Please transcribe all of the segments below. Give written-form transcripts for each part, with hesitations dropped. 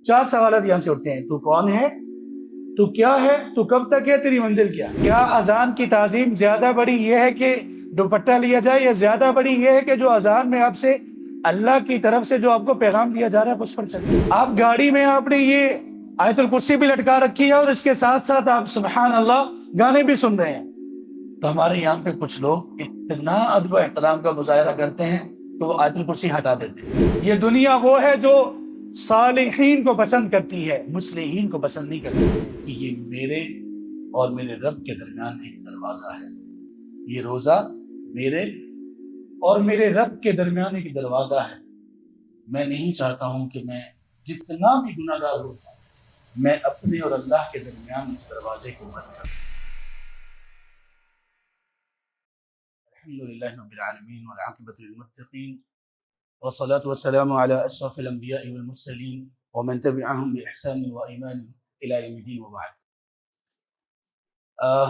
4 سوالات یہاں سے اٹھتے ہیں. تو کون ہے؟ تو کیا ہے؟ تو کب تک ہے؟ تیری منزل کیا؟ کیا اذان کی تعظیم زیادہ بڑی یہ ہے کہ دوپٹہ لیا جائے، یا زیادہ بڑی یہ ہے کہ جو اذان میں آپ سے اللہ کی طرف سے جو آپ کو پیغام دیا جا رہا ہے اس پر چلیں؟ آپ گاڑی میں آپ نے یہ آیت الکرسی بھی لٹکا رکھی ہے اور اس کے ساتھ ساتھ آپ سبحان اللہ گانے بھی سن رہے ہیں. تو ہمارے یہاں پہ کچھ لوگ اتنا ادب و احترام کا مظاہرہ کرتے ہیں کہ وہ آیت الکرسی ہٹا دیتے ہیں. یہ دنیا وہ ہے جو صالحین کو پسند کرتی ہے، مصلحین کو پسند نہیں کرتی. کہ یہ میرے اور میرے رب کے درمیان ایک دروازہ ہے. یہ روزہ میرے اور میرے رب کے درمیان ایک دروازہ ہے. میں نہیں چاہتا ہوں کہ میں جتنا بھی گناہ گار ہو جاؤں، میں اپنے اور اللہ کے درمیان اس دروازے کو بند کروں. الحمدللہ رب العالمین والعاقبۃ للمتقین والصلاة والسلام على اشرف الانبیاء والمرسلین ومن تبعهم باحسان وایمان الى یوم الدین وبعد.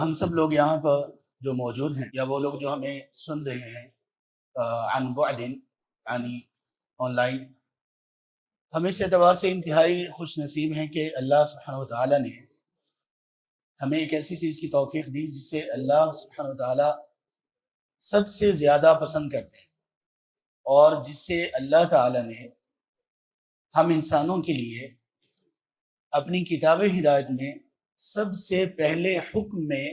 ہم سب لوگ یہاں پر جو موجود ہیں، یا وہ لوگ جو ہمیں سن رہے ہیں عن بعد یعنی آن لائن، ہم اس اعتبار سے انتہائی خوش نصیب ہیں کہ اللہ سبحانہ وتعالی نے ہمیں ایک ایسی چیز کی توفیق دی جسے اللہ سبحانہ وتعالی سب سے زیادہ پسند کرتے ہیں، اور جس سے اللہ تعالی نے ہم انسانوں کے لیے اپنی کتاب ہدایت میں سب سے پہلے حکم میں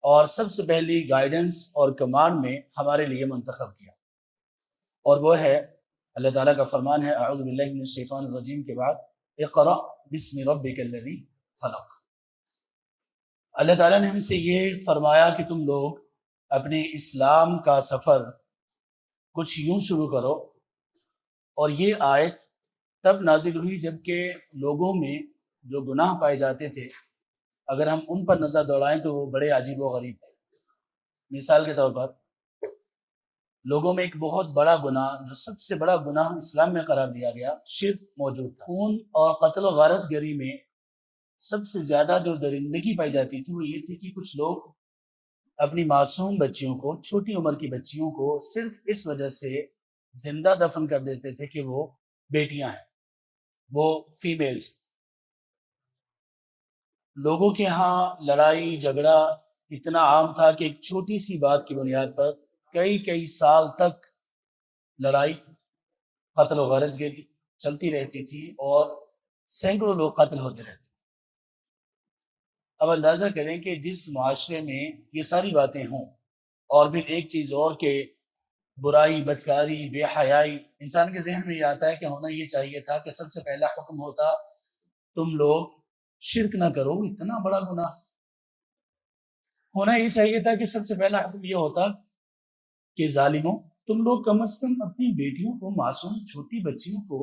اور سب سے پہلی گائیڈنس اور کمانڈ میں ہمارے لیے منتخب کیا. اور وہ ہے اللہ تعالیٰ کا فرمان ہے اعوذ باللہ من الشیطان الرجیم کے بعد اقرأ بسم ربک الذی خلق. اللہ تعالیٰ نے ہم سے یہ فرمایا کہ تم لوگ اپنے اسلام کا سفر کچھ یوں شروع کرو. اور یہ آیت تب نازل ہوئی جبکہ لوگوں میں جو گناہ پائے جاتے تھے، اگر ہم ان پر نظر دوڑائیں تو وہ بڑے عجیب و غریب تھے. مثال کے طور پر لوگوں میں ایک بہت بڑا گناہ، جو سب سے بڑا گناہ اسلام میں قرار دیا گیا، شرک موجود تھا. خون اور قتل و غارت گری میں سب سے زیادہ جو درندگی پائی جاتی تھی وہ یہ تھی کہ کچھ لوگ اپنی معصوم بچیوں کو، چھوٹی عمر کی بچیوں کو صرف اس وجہ سے زندہ دفن کر دیتے تھے کہ وہ بیٹیاں ہیں، وہ فیمیلز. لوگوں کے ہاں لڑائی جھگڑا اتنا عام تھا کہ ایک چھوٹی سی بات کی بنیاد پر کئی سال تک لڑائی، قتل و غارت گری چلتی رہتی تھی اور سینکڑوں لوگ قتل ہوتے رہتے. اب اندازہ کریں کہ جس معاشرے میں یہ ساری باتیں ہوں، اور پھر ایک چیز اور کہ برائی، بدکاری، بے حیائی، انسان کے ذہن میں یہ آتا ہے کہ ہونا یہ چاہیے تھا کہ سب سے پہلا حکم ہوتا تم لوگ شرک نہ کرو، اتنا بڑا گناہ. ہونا یہ چاہیے تھا کہ سب سے پہلا حکم یہ ہوتا کہ ظالموں، تم لوگ کم از کم اپنی بیٹیوں کو، معصوم چھوٹی بچیوں کو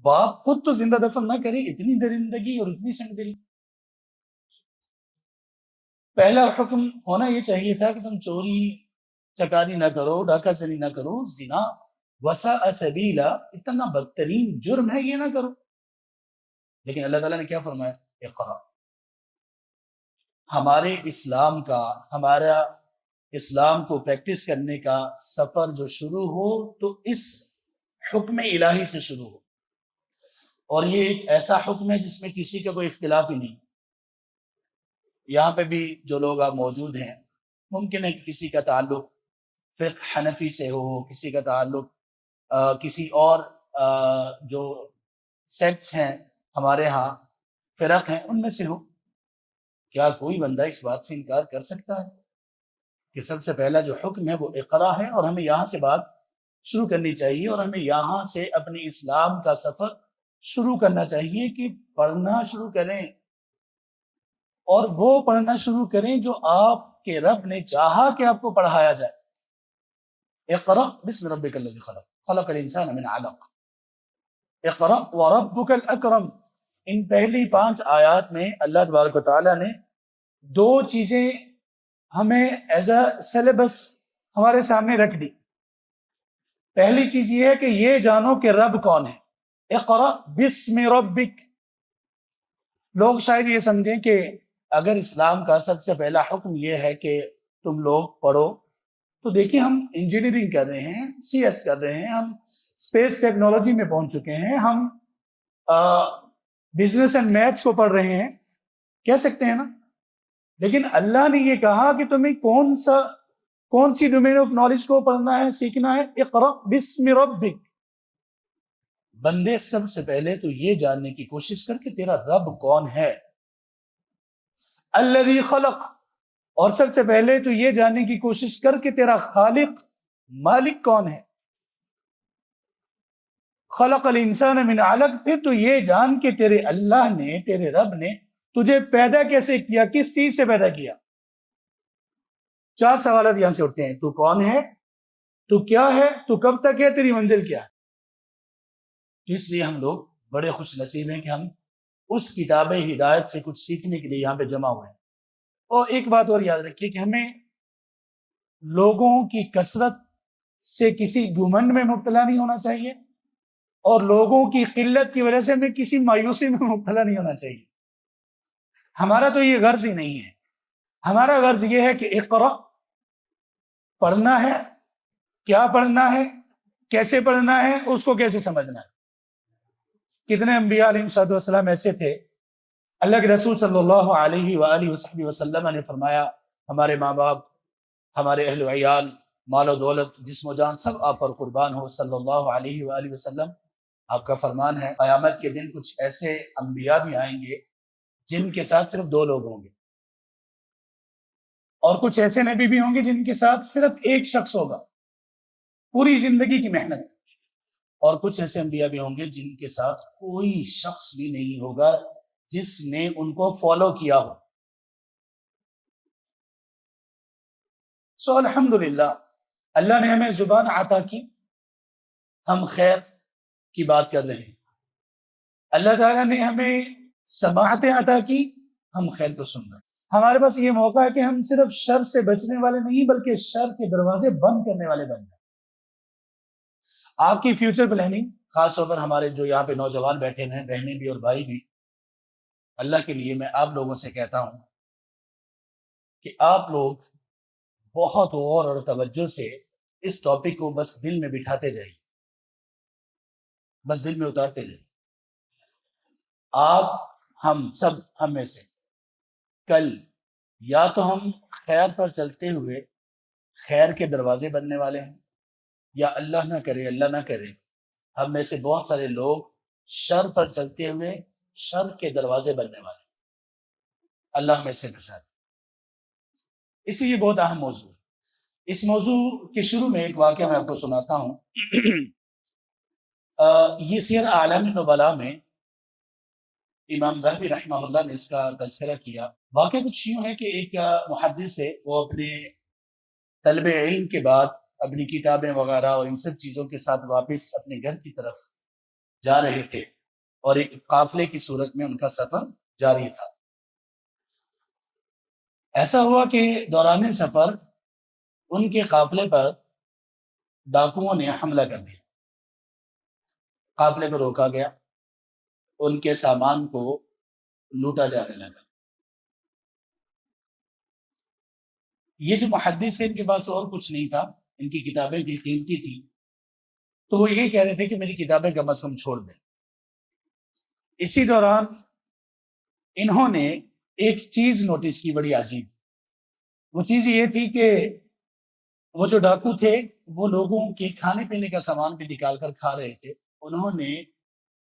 باپ خود تو زندہ دفن نہ کرے. اتنی درندگی اور اتنی سنگدلی. پہلا حکم ہونا یہ چاہیے تھا کہ تم چوری چکاری نہ کرو، ڈاکہ زنی نہ کرو، زنا وساء سبیلا، اتنا بدترین جرم ہے یہ نہ کرو. لیکن اللہ تعالیٰ نے کیا فرمایا؟ اقرا. ہمارے اسلام کا، ہمارا اسلام کو پریکٹس کرنے کا سفر جو شروع ہو تو اس حکم الہی سے شروع ہو. اور یہ ایک ایسا حکم ہے جس میں کسی کا کوئی اختلاف ہی نہیں. یہاں پہ بھی جو لوگ آپ موجود ہیں، ممکن ہے کہ کسی کا تعلق فقہ حنفی سے ہو، کسی کا تعلق کسی اور جو سیکٹس ہیں ہمارے ہاں، فرق ہیں، ان میں سے ہو. کیا کوئی بندہ اس بات سے انکار کر سکتا ہے کہ سب سے پہلا جو حکم ہے وہ اقرا ہے، اور ہمیں یہاں سے بات شروع کرنی چاہیے، اور ہمیں یہاں سے اپنی اسلام کا سفر شروع کرنا چاہیے کہ پڑھنا شروع کریں، اور وہ پڑھنا شروع کریں جو آپ کے رب نے چاہا کہ آپ کو پڑھایا جائے. اقرأ بسم ربک الذی خلق، خلق الانسان من علق، اقرأ وربک الاکرم. ان پہلی 5 آیات میں اللہ تبارک و تعالیٰ نے 2 چیزیں ہمیں ایز اے سلیبس ہمارے سامنے رکھ دی. پہلی چیز یہ ہے کہ یہ جانو کہ رب کون ہے. اقرأ بسم ربک. لوگ شاید یہ سمجھیں کہ اگر اسلام کا سب سے پہلا حکم یہ ہے کہ تم لوگ پڑھو، تو دیکھیں ہم انجینئرنگ کر رہے ہیں، CS کر رہے ہیں، ہم اسپیس ٹیکنالوجی میں پہنچ چکے ہیں، ہم بزنس اینڈ میتھس کو پڑھ رہے ہیں، کہہ سکتے ہیں نا، لیکن اللہ نے یہ کہا کہ تمہیں کون سی ڈومین آف نالج کو پڑھنا ہے، سیکھنا ہے؟ اقرأ بسم ربک. بندے سب سے پہلے تو یہ جاننے کی کوشش کر کہ تیرا رب کون ہے. الذی خلق، اور سب سے پہلے تو یہ جاننے کی کوشش کر کہ تیرا خالق، مالک کون ہے. خلق الانسان من علق، پھر تو یہ جان کہ تیرے اللہ نے، تیرے رب نے تجھے پیدا کیسے کیا، کس چیز سے پیدا کیا. 4 سوالات یہاں سے اٹھتے ہیں. تو کون ہے، تو کیا ہے، تو کب تک ہے، تیری منزل کیا ہے. اس لیے ہم لوگ بڑے خوش نصیب ہیں کہ ہم اس کتاب ہدایت سے کچھ سیکھنے کے لیے یہاں پہ جمع ہوئے ہیں. اور ایک بات اور یاد رکھیے کہ ہمیں لوگوں کی کثرت سے کسی گھمنڈ میں مبتلا نہیں ہونا چاہیے، اور لوگوں کی قلت کی وجہ سے ہمیں کسی مایوسی میں مبتلا نہیں ہونا چاہیے. ہمارا تو یہ غرض ہی نہیں ہے. ہمارا غرض یہ ہے کہ اقرأ، پڑھنا ہے، کیا پڑھنا ہے، کیسے پڑھنا ہے، اس کو کیسے سمجھنا ہے. کتنے انبیاء علیہ السلام ایسے تھے، اللہ کے رسول صلی اللہ علیہ وآلہ وسلم نے فرمایا ہمارے ماں باپ، ہمارے اہل و عیال، مال و دولت، جسم و جان سب آپ پر قربان ہو صلی اللہ علیہ وآلہ وسلم. آپ کا فرمان ہے قیامت کے دن کچھ ایسے انبیاء بھی آئیں گے جن کے ساتھ صرف 2 لوگ ہوں گے، اور کچھ ایسے نبی بھی ہوں گے جن کے ساتھ صرف ایک شخص ہوگا، پوری زندگی کی محنت. اور کچھ ایسے انبیاء بھی ہوں گے جن کے ساتھ کوئی شخص بھی نہیں ہوگا جس نے ان کو فالو کیا ہو. سو الحمدللہ اللہ نے ہمیں زبان عطا کی، ہم خیر کی بات کر رہے ہیں. اللہ تعالیٰ نے ہمیں سماعتیں عطا کی، ہم خیر کو سن رہے ہیں. ہمارے پاس یہ موقع ہے کہ ہم صرف شر سے بچنے والے نہیں بلکہ شر کے دروازے بند کرنے والے بن جائیں. آپ کی فیوچر پلاننگ، خاص طور پر ہمارے جو یہاں پہ نوجوان بیٹھے ہیں، بہنیں بھی اور بھائی بھی، اللہ کے لیے میں آپ لوگوں سے کہتا ہوں کہ آپ لوگ بہت غور اور توجہ سے اس ٹاپک کو بس دل میں بٹھاتے جائیے، بس دل میں اتارتے جائیے. آپ، ہم سب، ہم میں سے کل یا تو ہم خیر پر چلتے ہوئے خیر کے دروازے بننے والے ہیں، یا اللہ نہ کرے ہم میں سے بہت سارے لوگ شر پر چلتے ہوئے شر کے دروازے بننے والے ہیں. اللہ میں سے بچائے. اسی یہ بہت اہم موضوع ہے. اس موضوع کے شروع میں ایک واقعہ میں آپ کو سناتا ہوں. یہ سیر اعلام نبلاء میں امام ذہبی رحمہ اللہ نے اس کا تذکرہ کیا. واقعہ کچھ یوں ہے کہ ایک محدث ہے، وہ اپنے طلب علم کے بعد اپنی کتابیں وغیرہ اور ان سب چیزوں کے ساتھ واپس اپنے گھر کی طرف جا رہے تھے، اور ایک قافلے کی صورت میں ان کا سفر جاری تھا. ایسا ہوا کہ دوران سفر ان کے قافلے پر ڈاکوؤں نے حملہ کر دیا. قافلے کو روکا گیا، ان کے سامان کو لوٹا جانے لگا. یہ جو محدث ہے، ان کے پاس اور کچھ نہیں تھا، ان کی کتابیں بھی قیمتی تھی، تو وہ یہ کہہ رہے تھے کہ میری کتابیں کم از کم چھوڑ دیں. اسی دوران انہوں نے ایک چیز نوٹس کی بڑی عجیب. وہ چیز یہ تھی کہ وہ جو ڈاکو تھے وہ لوگوں کے کھانے پینے کا سامان بھی نکال کر کھا رہے تھے. انہوں نے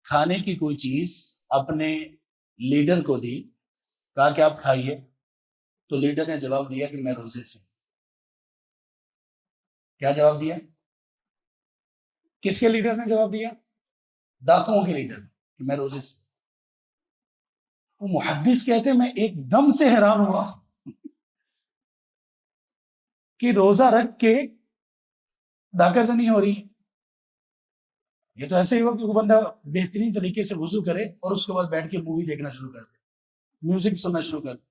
کھانے کی کوئی چیز اپنے لیڈر کو دی، کہا کہ آپ کھائیے. تو لیڈر نے جواب دیا کہ میں روزے سے. کیا جواب دیا؟ کس کے لیڈر نے جواب دیا؟ ڈاکوؤں کے لیڈر کہ میں روزے سے. وہ محدث کہتے میں ایک دم سے حیران ہوا کہ روزہ رکھ کے ڈاکہ زنی ہو رہی. یہ تو ایسے ہی ہوا کہ وہ بندہ بہترین طریقے سے وضو کرے اور اس کے بعد بیٹھ کے مووی دیکھنا شروع کر دے، میوزک سننا شروع کر دے.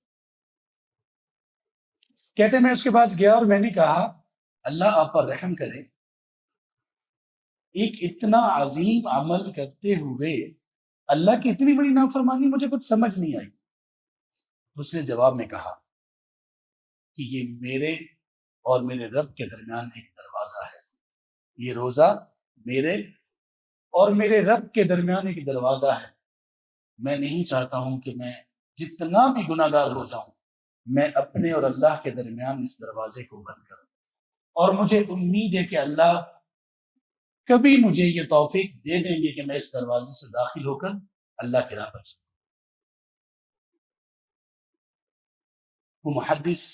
کہتے میں اس کے پاس گیا اور میں نے کہا اللہ آپ پر رحم کرے، ایک اتنا عظیم عمل کرتے ہوئے اللہ کی اتنی بڑی نافرمانی مجھے کچھ سمجھ نہیں آئی. اس نے جواب میں کہا کہ یہ میرے اور میرے رب کے درمیان ایک دروازہ ہے. یہ روزہ میرے اور میرے رب کے درمیان ایک دروازہ ہے. میں نہیں چاہتا ہوں کہ میں جتنا بھی گناہ گار ہو جاؤں میں اپنے اور اللہ کے درمیان اس دروازے کو بند کروں. اور مجھے امید ہے کہ اللہ کبھی مجھے یہ توفیق دے دیں گے کہ میں اس دروازے سے داخل ہو کر اللہ کی راہ پر چلوں. وہ محدث،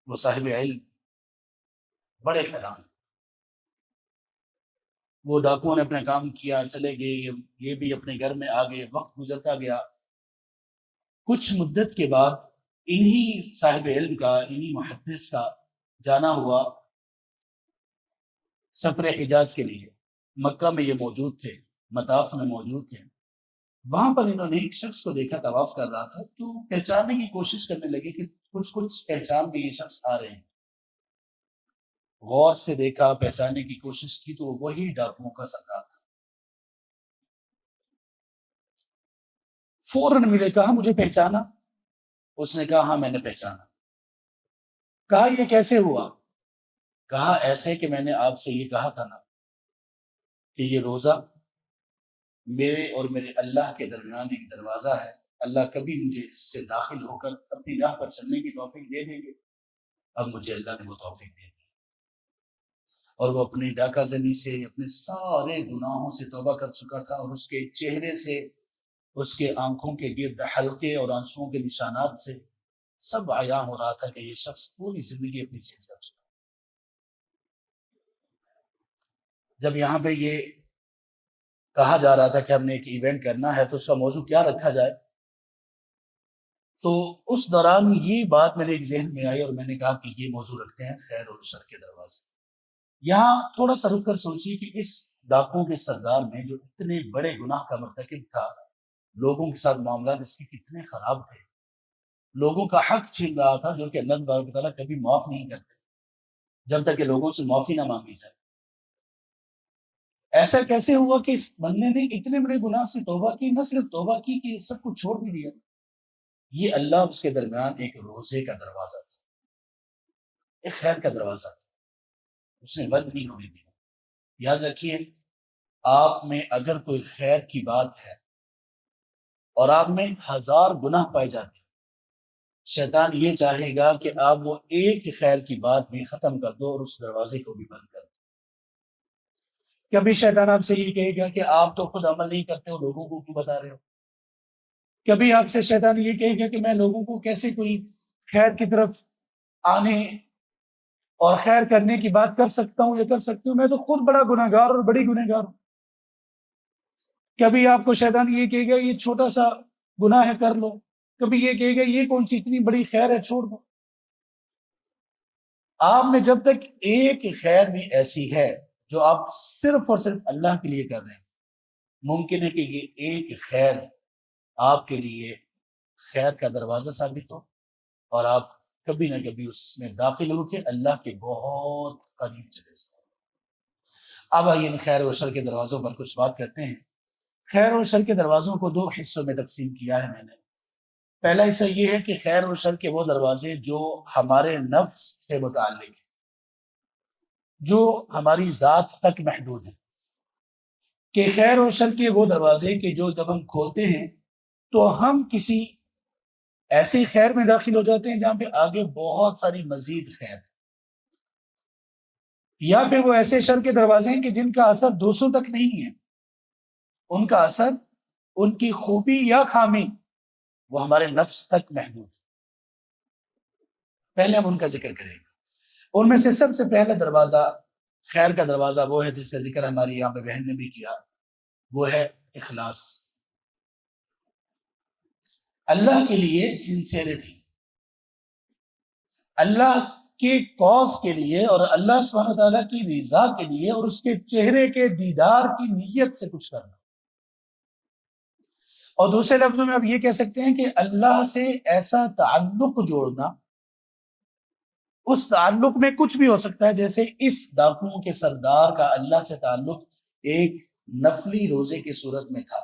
وہ صاحب علم، بڑے حیران. وہ ڈاکوؤں نے اپنا کام کیا، چلے گئے، یہ بھی اپنے گھر میں آ گئے. وقت گزرتا گیا. کچھ مدت کے بعد انہی صاحب علم کا، انہی محدث کا جانا ہوا سفر حجاز کے لیے. مکہ میں یہ موجود تھے، مطاف میں موجود تھے. وہاں پر انہوں نے ایک شخص کو دیکھا طواف کر رہا تھا، تو پہچاننے کی کوشش کرنے لگے کہ کچھ پہچان بھی یہ شخص آ رہے ہیں. غور سے دیکھا، پہچاننے کی کوشش کی تو وہی ڈاکوؤں کا سردار تھا. فوراً ملے، کہا مجھے پہچانا؟ اس نے کہا ہاں میں نے پہچانا. کہا یہ کیسے ہوا؟ کہا ایسے کہ میں نے آپ سے یہ کہا تھا نا کہ یہ روزہ میرے اور میرے اللہ کے درمیان ایک دروازہ ہے. اللہ کبھی مجھے اس سے داخل ہو کر اپنی راہ پر چلنے کی توفیق دے دیں گے. اب مجھے اللہ نے وہ توفیق دے دی. اور وہ اپنی ڈاکہ زنی سے، اپنے سارے گناہوں سے توبہ کر چکا تھا، اور اس کے چہرے سے، اس کے آنکھوں کے گرد حلقے اور آنسوؤں کے نشانات سے سب عیاں ہو رہا تھا کہ یہ شخص پوری زندگی اپنی چیز کر چکا. جب یہاں پہ یہ کہا جا رہا تھا کہ ہم نے ایک ایونٹ کرنا ہے تو اس کا موضوع کیا رکھا جائے، تو اس دوران یہ بات میرے ایک ذہن میں آئی اور میں نے کہا کہ یہ موضوع رکھتے ہیں خیر اور شر کے دروازے. یہاں تھوڑا سا رک کر سوچیے کہ اس ڈاکوؤں کے سردار میں جو اتنے بڑے گناہ کا مرتکب تھا، لوگوں کے ساتھ معاملات اس کے کتنے خراب تھے. لوگوں کا حق چھین رہا تھا جو کہ اللہ تبارک و تعالیٰ کبھی معاف نہیں کرتے جب تک کہ لوگوں سے معافی نہ مانگی جائے. ایسا کیسے ہوا کہ اس بندے نے اتنے بڑے گناہ سے توبہ کی؟ نہ صرف توبہ کی کہ سب کچھ چھوڑ بھی دیا. یہ اللہ اس کے درمیان ایک روزے کا دروازہ تھا، ایک خیر کا دروازہ تھا، اس نے بند نہیں ہونے دیا. یاد رکھیے، آپ میں اگر کوئی خیر کی بات ہے اور آپ میں 1000 گناہ پائے جاتے ہیں، شیطان یہ چاہے گا کہ آپ وہ ایک خیر کی بات بھی ختم کر دو اور اس دروازے کو بھی بند کر دو. کبھی شیطان آپ سے یہ کہے گا کہ آپ تو خود عمل نہیں کرتے ہو، لوگوں کو کیوں بتا رہے ہو. کبھی آپ سے شیطان یہ کہے گا کہ میں لوگوں کو کیسے کوئی خیر کی طرف آنے اور خیر کرنے کی بات کر سکتا ہوں یا کر سکتی ہوں، میں تو خود بڑا گناہ گار اور بڑی گناہ گار ہوں. کبھی آپ کو شیطان یہ کہے گا یہ چھوٹا سا گناہ ہے کر لو. کبھی یہ کہے گا یہ کون سی اتنی بڑی خیر ہے چھوڑ دو. آپ میں جب تک ایک خیر بھی ایسی ہے جو آپ صرف اور صرف اللہ کے لیے کر رہے ہیں، ممکن ہے کہ یہ ایک خیر آپ کے لیے خیر کا دروازہ ثابت ہو اور آپ کبھی نہ کبھی اس میں داخل ہو کے اللہ کے بہت قریب چلے جائیں. اب آئیے ان خیر و شر کے دروازوں پر کچھ بات کرتے ہیں. خیر و شر کے دروازوں کو 2 حصوں میں تقسیم کیا ہے میں نے. پہلا حصہ یہ ہے کہ خیر و شر کے وہ دروازے جو ہمارے نفس سے متعلق ہیں، جو ہماری ذات تک محدود ہیں. کہ خیر و شر کے وہ دروازے کہ جو جب ہم کھولتے ہیں تو ہم کسی ایسی خیر میں داخل ہو جاتے ہیں جہاں پہ آگے بہت ساری مزید خیر، یا پھر وہ ایسے شر کے دروازے ہیں کہ جن کا اثر دوسروں تک نہیں ہے، ان کا اثر، ان کی خوبی یا خامی وہ ہمارے نفس تک محدود. پہلے ہم ان کا ذکر کریں گے. ان میں سے سب سے پہلا دروازہ، خیر کا دروازہ، وہ ہے جس کا ذکر ہماری یہاں پہ بہن نے بھی کیا، وہ ہے اخلاص. اللہ کے لیے سنسیریٹی، اللہ کے کاز کے لیے اور اللہ سبحانہ تعالیٰ کی رضا کے لیے اور اس کے چہرے کے دیدار کی نیت سے کچھ کرنا. اور دوسرے لفظوں میں آپ یہ کہہ سکتے ہیں کہ اللہ سے ایسا تعلق جوڑنا، اس تعلق میں کچھ بھی ہو سکتا ہے. جیسے اس ڈاکوؤں کے سردار کا اللہ سے تعلق ایک نفلی روزے کی صورت میں تھا.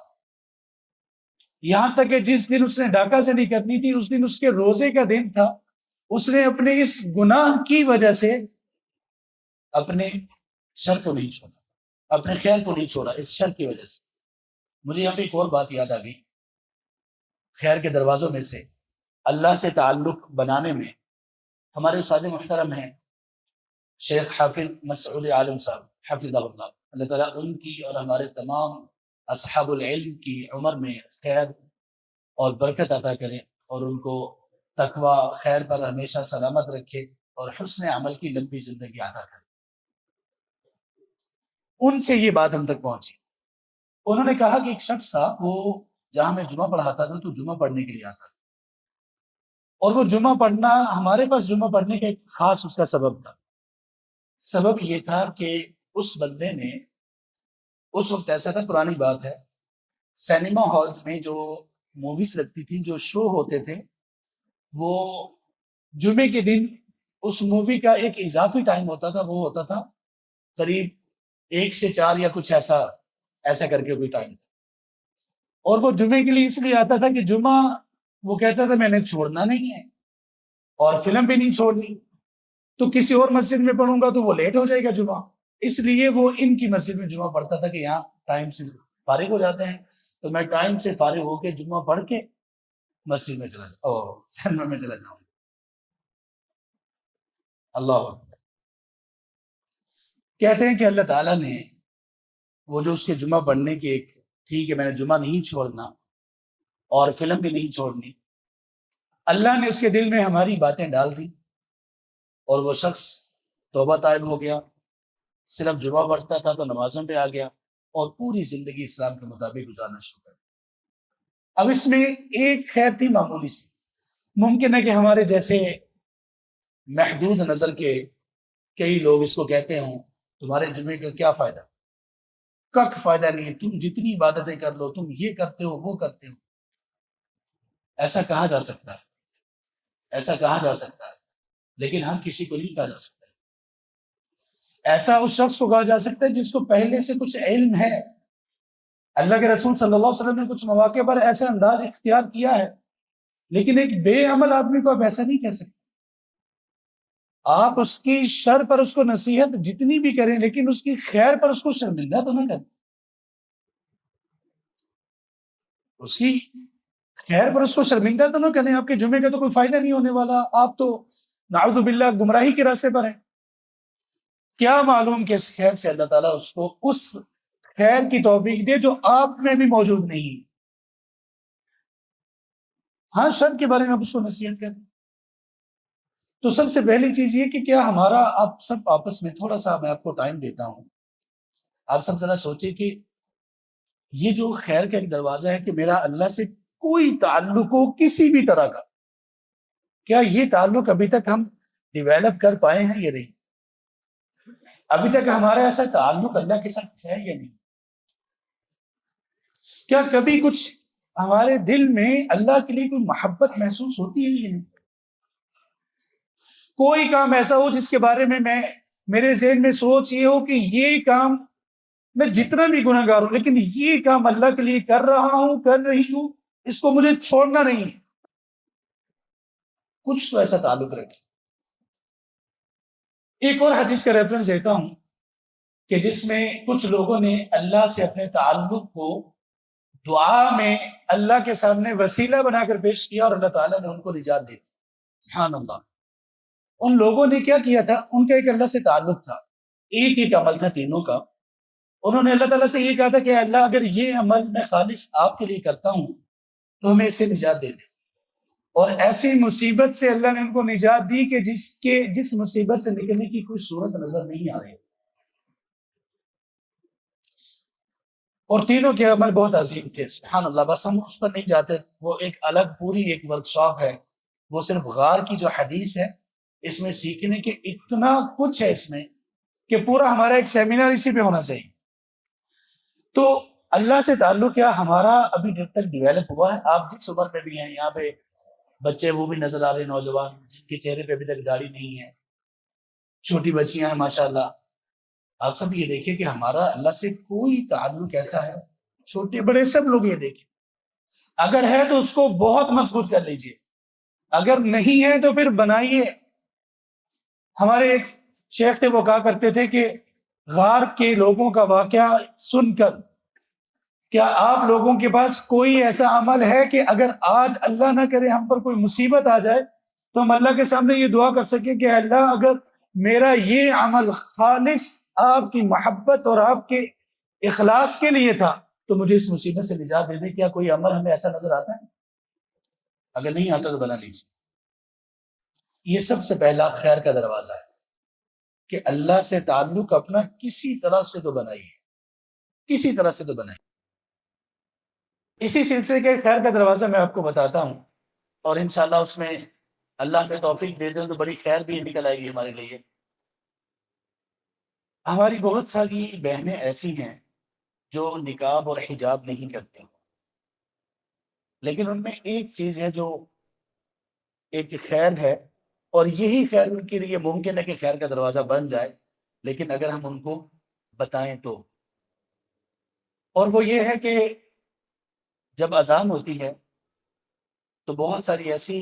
یہاں تک کہ جس دن اس نے ڈاکہ زنی کرنی تھی اس دن اس کے روزے کا دن تھا. اس نے اپنے اس گناہ کی وجہ سے اپنے شر کو نہیں چھوڑا، اپنے خیر کو نہیں چھوڑا اس شرط کی وجہ سے. مجھے یہاں پہ ایک اور بات یاد آ گئی. خیر کے دروازوں میں سے اللہ سے تعلق بنانے میں ہمارے استاد محترم ہیں شیخ حافظ مسعود عالم صاحب حفظہ اللہ. اللہ تعالیٰ ان کی اور ہمارے تمام اصحاب العلم کی عمر میں خیر اور برکت عطا کرے اور ان کو تقوی خیر پر ہمیشہ سلامت رکھے اور حسن عمل کی لمبی زندگی عطا کرے. ان سے یہ بات ہم تک پہنچی. انہوں نے کہا کہ ایک شخص تھا, وہ جہاں میں جمعہ پڑھاتا تھا تو جمعہ پڑھنے کے لیے آتا تھا, اور وہ جمعہ پڑھنا ہمارے پاس جمعہ پڑھنے کا ایک خاص اس کا سبب تھا. سبب یہ تھا کہ اس بندے نے اس وقت ایسا تھا, پرانی بات ہے, سینما ہالز میں جو موویز لگتی تھیں, جو شو ہوتے تھے, وہ جمعے کے دن اس مووی کا ایک اضافی ٹائم ہوتا تھا, وہ ہوتا تھا قریب 1 سے 4 یا کچھ ایسا کر کے کوئی ٹائم تھا. اور وہ جمعے کے لیے اس لیے آتا تھا کہ جمعہ وہ کہتا تھا میں نے چھوڑنا نہیں ہے اور فلم بھی نہیں چھوڑنی, تو کسی اور مسجد میں پڑھوں گا تو وہ لیٹ ہو جائے گا جمعہ, اس لیے وہ ان کی مسجد میں جمعہ پڑھتا تھا کہ یہاں ٹائم سے فارغ ہو جاتے ہیں, تو میں ٹائم سے فارغ ہو کے جمعہ پڑھ کے مسجد میں چلا جاؤں, سینما میں چلا جاؤں. اللہ اکبر. کہتے ہیں کہ اللہ تعالیٰ نے وہ جو اس کے جمعہ پڑھنے کی ایک تھی کہ میں نے جمعہ نہیں چھوڑنا اور فلم بھی نہیں چھوڑنی, اللہ نے اس کے دل میں ہماری باتیں ڈال دی اور وہ شخص توبہ طائب ہو گیا, صرف جمعہ پڑھتا تھا تو نمازوں پہ آ گیا اور پوری زندگی اسلام کے مطابق گزارنا شروع کر. اب اس میں ایک خیر تھی معمولی سی. ممکن ہے کہ ہمارے جیسے محدود نظر کے کئی لوگ اس کو کہتے ہوں تمہارے جمعے کا کیا فائدہ, کک فائدہ نہیں ہے, تم جتنی عبادتیں کر لو, تم یہ کرتے ہو وہ کرتے ہو. ایسا کہا جا سکتا ہے, ایسا کہا جا سکتا ہے, لیکن ہم کسی کو نہیں کہا جا سکتا. ایسا اس شخص کو کہا جا سکتا ہے جس کو پہلے سے کچھ علم ہے. اللہ کے رسول صلی اللہ علیہ وسلم نے کچھ مواقع پر ایسا انداز اختیار کیا ہے, لیکن ایک بے عمل آدمی کو آپ ایسا نہیں کہہ سکتے. آپ اس کی شر پر اس کو نصیحت جتنی بھی کریں, لیکن اس کی خیر پر اس کو شرمندہ تو نہ کریں. اس کی خیر پر اس کو شرمندہ تو نہ کریں. آپ کے جمعے کا تو کوئی فائدہ نہیں ہونے والا, آپ تو نعوذ باللہ گمراہی کے راستے پر ہیں. کیا معلوم کہ اس خیر سے اللہ تعالیٰ اس کو اس خیر کی توفیق دے جو آپ میں بھی موجود نہیں. ہاں, شر کے بارے میں آپ اس کو نصیحت کریں. تو سب سے پہلی چیز یہ کہ کیا ہمارا آپ سب آپس میں تھوڑا سا, میں آپ کو ٹائم دیتا ہوں, آپ سب ذرا سوچیں کہ یہ جو خیر کا ایک دروازہ ہے کہ میرا اللہ سے کوئی تعلق ہو کسی بھی طرح کا, کیا یہ تعلق ابھی تک ہم ڈیویلپ کر پائے ہیں یا نہیں؟ ابھی تک ہمارا ایسا تعلق اللہ کے ساتھ ہے یا نہیں؟ کیا کبھی کچھ ہمارے دل میں اللہ کے لیے کوئی محبت محسوس ہوتی ہے یا نہیں؟ کوئی کام ایسا ہو جس کے بارے میں میرے ذہن میں سوچ یہ ہو کہ یہ کام میں جتنا بھی گناہ گار ہوں لیکن یہ کام اللہ کے لیے کر رہا ہوں, کر رہی ہوں, اس کو مجھے چھوڑنا نہیں ہے. کچھ تو ایسا تعلق رکھے. ایک اور حدیث کا ریفرنس دیتا ہوں کہ جس میں کچھ لوگوں نے اللہ سے اپنے تعلق کو دعا میں اللہ کے سامنے وسیلہ بنا کر پیش کیا اور اللہ تعالیٰ نے ان کو نجات دی. سبحان اللہ. ان لوگوں نے کیا کیا تھا, ان کا ایک اللہ سے تعلق تھا, ایک عمل تھا تینوں کا. انہوں نے اللہ تعالیٰ سے یہ کہا تھا کہ اللہ اگر یہ عمل میں خالص آپ کے لیے کرتا ہوں تو ہمیں اس سے نجات دے دے. اور ایسی مصیبت سے اللہ نے ان کو نجات دی کہ جس مصیبت سے نکلنے کی کوئی صورت نظر نہیں آ رہی. اور تینوں کے عمل بہت عظیم تھے. سبحان اللہ. بس ہم اس پر نہیں جاتے, وہ ایک الگ پوری ایک ورکشاپ ہے. وہ صرف غار کی جو حدیث ہے اس میں سیکھنے کے اتنا کچھ ہے اس میں کہ پورا ہمارا ایک سیمینار اسی پہ ہونا چاہیے. تو اللہ سے تعلق کیا ہمارا ابھی جب تک ڈیویلپ ہوا ہے. آپ جس عمر میں بھی ہیں, یہاں پہ بچے وہ بھی نظر آ رہے ہیں, نوجوان جن کے چہرے پہ ابھی تک داڑھی نہیں ہے, چھوٹی بچیاں ہیں ماشاءاللہ. آپ سب یہ دیکھیں کہ ہمارا اللہ سے کوئی تعلق ایسا ہے, چھوٹے بڑے سب لوگ یہ دیکھیں. اگر ہے تو اس کو بہت مضبوط کر لیجئے, اگر نہیں ہے تو پھر بنائیے. ہمارے ایک شیخ تھے, وہ کہا کرتے تھے کہ غار کے لوگوں کا واقعہ سن کر کیا آپ لوگوں کے پاس کوئی ایسا عمل ہے کہ اگر آج اللہ نہ کرے ہم پر کوئی مصیبت آ جائے تو ہم اللہ کے سامنے یہ دعا کر سکیں کہ اللہ اگر میرا یہ عمل خالص آپ کی محبت اور آپ کے اخلاص کے لیے تھا تو مجھے اس مصیبت سے نجات دے دے؟ کیا کوئی عمل ہمیں ایسا نظر آتا ہے؟ اگر نہیں آتا تو بنا لیجیے. یہ سب سے پہلا خیر کا دروازہ ہے کہ اللہ سے تعلق اپنا کسی طرح سے تو بنائیے، کسی طرح سے تو بنائیے. اسی سلسلے کے خیر کا دروازہ میں آپ کو بتاتا ہوں، اور انشاءاللہ اس میں اللہ میں توفیق دے دیں تو بڑی خیر بھی نکل آئے گی ہمارے لیے. ہماری بہت ساری بہنیں ایسی ہیں جو نقاب اور حجاب نہیں کرتی، لیکن ان میں ایک چیز ہے جو ایک خیر ہے، اور یہی خیر ان کے لیے ممکن ہے کہ خیر کا دروازہ بن جائے، لیکن اگر ہم ان کو بتائیں تو. اور وہ یہ ہے کہ جب اذان ہوتی ہے تو بہت ساری ایسی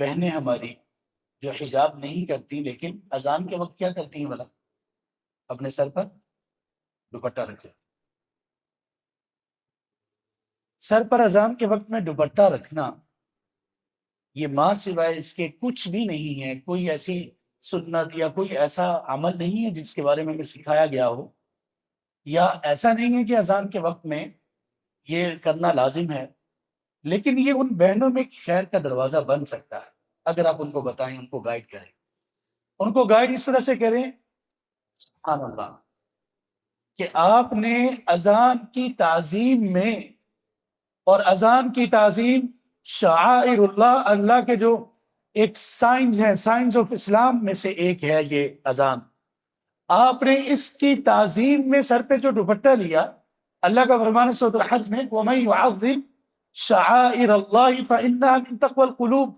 بہنیں ہماری جو حجاب نہیں کرتی لیکن اذان کے وقت کیا کرتی ہیں بھلا؟ اپنے سر پر دوپٹہ رکھے. سر پر اذان کے وقت میں دوپٹہ رکھنا یہ ماں سوائے اس کے کچھ بھی نہیں ہے. کوئی ایسی سنت یا کوئی ایسا عمل نہیں ہے جس کے بارے میں ہمیں سکھایا گیا ہو، یا ایسا نہیں ہے کہ اذان کے وقت میں یہ کرنا لازم ہے، لیکن یہ ان بہنوں میں خیر کا دروازہ بن سکتا ہے اگر آپ ان کو بتائیں، ان کو گائیڈ کریں. ان کو گائیڈ اس طرح سے کریں، سبحان اللہ، کہ آپ نے اذان کی تعظیم میں، اور اذان کی تعظیم شعائر اللہ، اللہ کے جو ایک سائنس ہے، سائنس آف اسلام میں سے ایک ہے یہ اذان. آپ نے اس کی تعظیم میں سر پہ جو دوپٹہ لیا، اللہ کا فرمان ہے سورۃ الحج میں وَمَن يُعَظِّمْ شَعَائِرَ اللَّهِ فَإِنَّهَا مِن تَقْوَى الْقُلُوبِ،